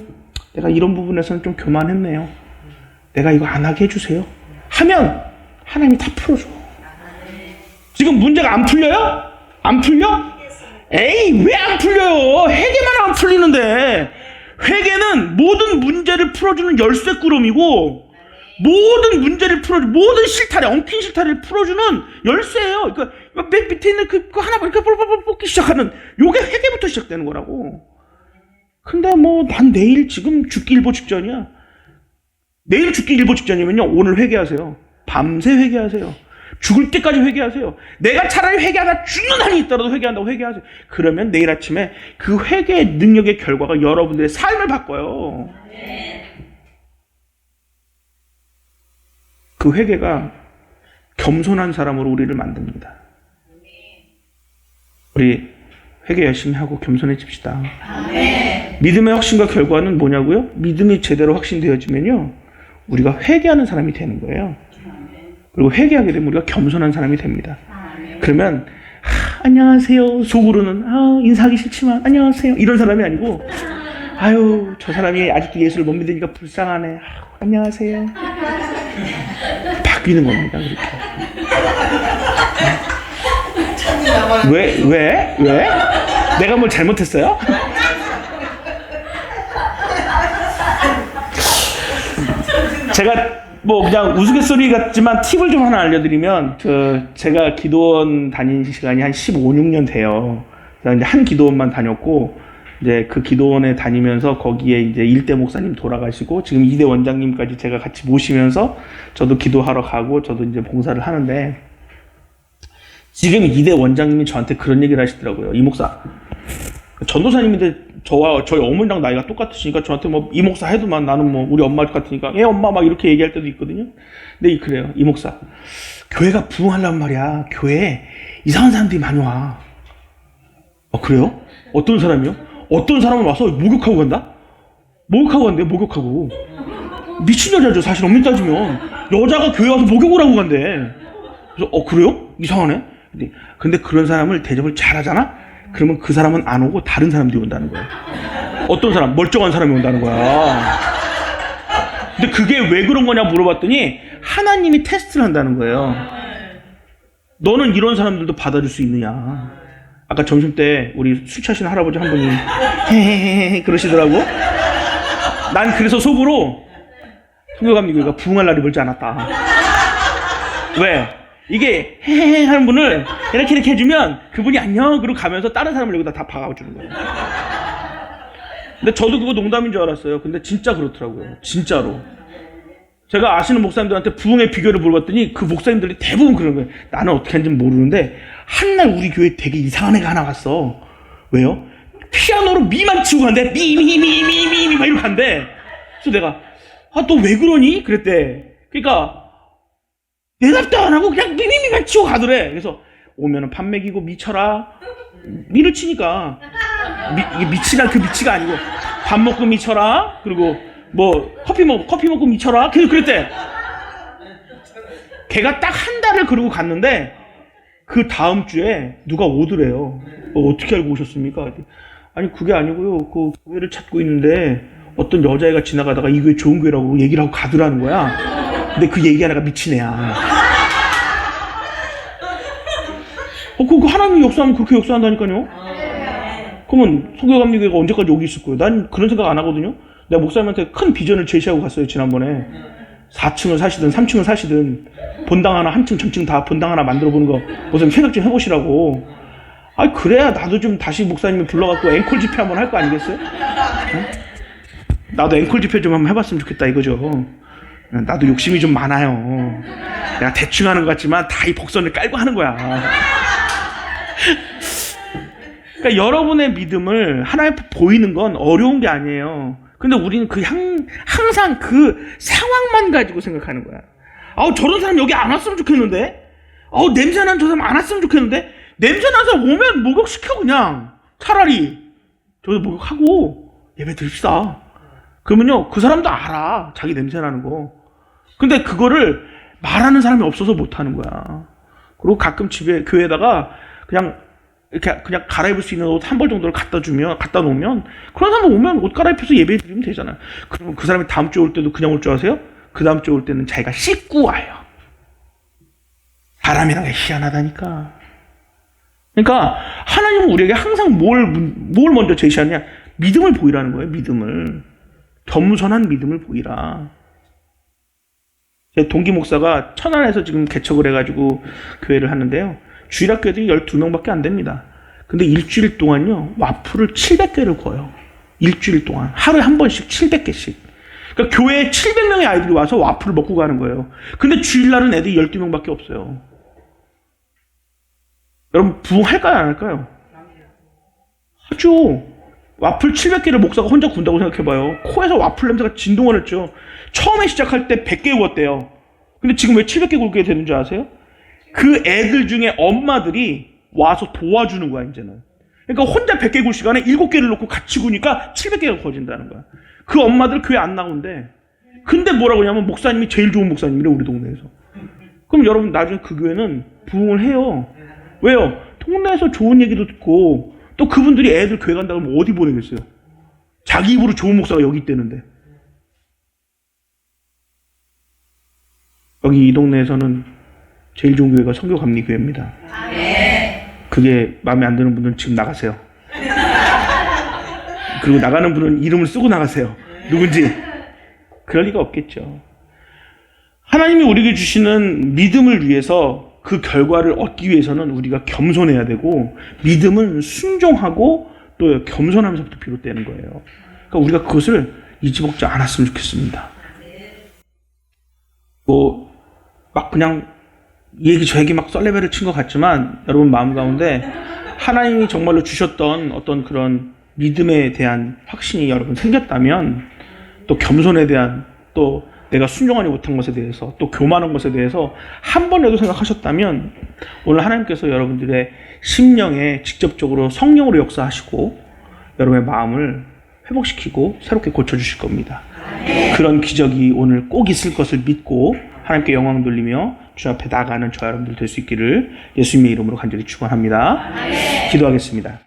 내가 이런 부분에서는 좀 교만했네요. 내가 이거 안 하게 해주세요. 하면 하나님이 다 풀어줘. 지금 문제가 안 풀려요? 안 풀려? 에이 왜 안 풀려요? 회개만 안 풀리는데. 회개는 모든 문제를 풀어주는 열쇠꾸러미고 모든 문제를 풀어주는 모든 실타래 엉킨 실타래를 풀어주는 열쇠예요. 그러니까 맨 밑에 있는 그 하나 이렇게 뽑기 시작하는 요게 회개부터 시작되는 거라고. 근데 뭐 난 내일 지금 죽기 일보 직전이야. 내일 죽기 일보 직전이면요 오늘 회개하세요. 밤새 회개하세요. 죽을 때까지 회개하세요. 내가 차라리 회개하다 죽는 한이 있더라도 회개한다고 회개하세요. 그러면 내일 아침에 그 회개의 능력의 결과가 여러분들의 삶을 바꿔요. 그 회개가 겸손한 사람으로 우리를 만듭니다. 우리 회개 열심히 하고 겸손해집시다. 믿음의 확신과 결과는 뭐냐고요? 믿음이 제대로 확신되어지면요 우리가 회개하는 사람이 되는 거예요. 그리고 회개하게 되면 우리가 겸손한 사람이 됩니다. 그러면 안녕하세요 속으로는 인사하기 싫지만 안녕하세요 이런 사람이 아니고 아유 저 사람이 아직도 예수를 못 믿으니까 불쌍하네. 안녕하세요. 바뀌는 겁니다. 그렇게. 왜? 내가 뭘 잘못했어요? 제가 뭐 그냥 우스갯소리 같지만 팁을 좀 하나 알려드리면 제가 기도원 다닌 시간이 한 15, 16년 돼요. 그래서 이제 한 기도원만 다녔고 이제 그 기도원에 다니면서 거기에 이제 1대 목사님 돌아가시고 지금 2대 원장님까지 제가 같이 모시면서 저도 기도하러 가고 저도 이제 봉사를 하는데 지금 2대 원장님이 저한테 그런 얘기를 하시더라고요. 이 목사 전도사님인데 저와 저희 어머니랑 나이가 똑같으시니까 저한테 뭐 이 목사 해도만 나는 뭐 우리 엄마 같으니까 엄마 막 이렇게 얘기할 때도 있거든요. 근데 그래요. 이 목사 교회가 부흥하려면 말이야 교회에 이상한 사람들이 많이 와. 그래요? 어떤 사람이요? 어떤 사람은 와서 목욕하고 간다? 목욕하고 간대요. 목욕하고 미친 여자죠. 사실 엄밀히 따지면 여자가 교회 와서 목욕을 하고 간대. 그래서 그래요? 이상하네. 근데 그런 사람을 대접을 잘하잖아? 그러면 그 사람은 안 오고 다른 사람들이 온다는 거야. 어떤 사람? 멀쩡한 사람이 온다는 거야. 근데 그게 왜 그런 거냐 물어봤더니 하나님이 테스트를 한다는 거예요. 너는 이런 사람들도 받아줄 수 있느냐. 아까 점심때 우리 술 취하시는 할아버지 한 분이 헤헤헤 그러시더라고. 난 그래서 속으로 성교감리교회가 부흥할 날이 멀지 않았다. 왜? 이게 헤헤헤 하는 분을 이렇게 해주면 그분이 안녕 그러고 가면서 다른 사람을 여기다 다 박아주는 거예요. 근데 저도 그거 농담인 줄 알았어요. 근데 진짜 그렇더라고요. 진짜로. 제가 아시는 목사님들한테 부흥의 비결을 물어봤더니 그 목사님들이 대부분 그런 거예요. 나는 어떻게 하는지 모르는데 한날 우리 교회에 되게 이상한 애가 하나 왔어. 왜요? 피아노로 미만 치고 간대. 미 막 이러고 간대. 그래서 내가 너 왜 그러니? 그랬대. 그러니까 대답도 안 하고 그냥 미미만 치고 가더래. 그래서 오면은 밥 먹이고 미쳐라. 미를 치니까 이게 미치가 그 미치가 아니고 밥 먹고 미쳐라. 그리고 뭐 커피 먹고 미쳐라. 계속 그랬대. 걔가 딱 한 달을 그러고 갔는데 그 다음 주에 누가 오더래요. 어떻게 알고 오셨습니까? 아니 그게 아니고요. 그 교회를 찾고 있는데 어떤 여자애가 지나가다가 이 교회 좋은 교회라고 얘기를 하고 가더라는 거야. 근데 그 얘기하다가 미친 애야. 그 하나님이 역사하면 그렇게 역사한다니까요. 그러면 성교감리교회가 언제까지 여기 있을 거예요? 난 그런 생각 안 하거든요. 내가 목사님한테 큰 비전을 제시하고 갔어요. 지난번에 4층을 사시든 3층을 사시든 본당 하나 한 층 전층 다 본당 하나 만들어 보는 거 목사님 생각 좀 해보시라고. 그래야 나도 좀 다시 목사님을 불러갖고 앵콜 집회 한번 할 거 아니겠어요? 나도 앵콜 집회 좀 한번 해봤으면 좋겠다 이거죠. 나도 욕심이 좀 많아요. 내가 대충 하는 것 같지만 다 이 복선을 깔고 하는 거야. 그러니까 여러분의 믿음을 하나님 앞에 보이는 건 어려운 게 아니에요. 근데 우리는 항상 그 상황만 가지고 생각하는 거야. 저런 사람 여기 안 왔으면 좋겠는데? 냄새난 저 사람 안 왔으면 좋겠는데? 냄새난 사람 오면 목욕시켜 그냥. 차라리 저도 목욕하고 예배 드립시다. 그러면요 그 사람도 알아. 자기 냄새나는 거. 근데 그거를 말하는 사람이 없어서 못하는 거야. 그리고 가끔 교회에다가 그냥 이렇게 그냥 갈아입을 수 있는 옷 한 벌 정도를 갖다 놓으면 그런 사람 오면 옷 갈아입혀서 예배 드리면 되잖아요. 그러면 그 사람이 다음 주에 올 때도 그냥 올 줄 아세요? 그 다음 주에 올 때는 자기가 씻고 와요. 사람이란 게 희한하다니까. 그러니까 하나님은 우리에게 항상 뭘 먼저 제시하냐? 믿음을 보이라는 거예요. 믿음을. 겸손한 믿음을 보이라. 제 동기 목사가 천안에서 지금 개척을 해가지고 교회를 하는데요. 주일학교들이 12명밖에 안 됩니다. 근데 일주일 동안요, 와플을 700개를 구워요. 일주일 동안. 하루에 한 번씩 700개씩. 그러니까 교회에 700명의 아이들이 와서 와플을 먹고 가는 거예요. 근데 주일날은 애들이 12명밖에 없어요. 여러분, 부흥할까요? 안 할까요? 하죠. 와플 700개를 목사가 혼자 군다고 생각해봐요. 코에서 와플 냄새가 진동을 했죠. 처음에 시작할 때 100개 구웠대요. 근데 지금 왜 700개 굴게 되는 줄 아세요? 그 애들 중에 엄마들이 와서 도와주는 거야, 이제는. 그러니까 혼자 100개 굴 시간에 7개를 놓고 같이 구니까 700개가 구워진다는 거야. 그 엄마들 교회 안 나온대. 근데 뭐라고 하냐면 목사님이 제일 좋은 목사님이래, 우리 동네에서. 그럼 여러분 나중에 그 교회는 부흥을 해요. 왜요? 동네에서 좋은 얘기도 듣고 또 그분들이 애들 교회 간다고 하면 어디 보내겠어요? 자기 입으로 좋은 목사가 여기 있다는데. 여기 이 동네에서는 제일 좋은 교회가 성교감리교회입니다. 그게 마음에 안 드는 분들은 지금 나가세요. 그리고 나가는 분은 이름을 쓰고 나가세요. 누군지. 그럴 리가 없겠죠. 하나님이 우리에게 주시는 믿음을 위해서 그 결과를 얻기 위해서는 우리가 겸손해야 되고, 믿음은 순종하고 또 겸손하면서부터 비롯되는 거예요. 그러니까 우리가 그것을 잊어먹지 않았으면 좋겠습니다. 막 그냥 이 얘기 저 얘기 막 썰레벨을 친 것 같지만 여러분 마음 가운데 하나님이 정말로 주셨던 어떤 그런 믿음에 대한 확신이 여러분 생겼다면, 또 겸손에 대한, 또 내가 순종하지 못한 것에 대해서, 또 교만한 것에 대해서 한 번이라도 생각하셨다면 오늘 하나님께서 여러분들의 심령에 직접적으로 성령으로 역사하시고 여러분의 마음을 회복시키고 새롭게 고쳐주실 겁니다. 그런 기적이 오늘 꼭 있을 것을 믿고 하나님께 영광 돌리며 주 앞에 나가는 저 여러분들 될 수 있기를 예수님의 이름으로 간절히 축원합니다. 기도하겠습니다.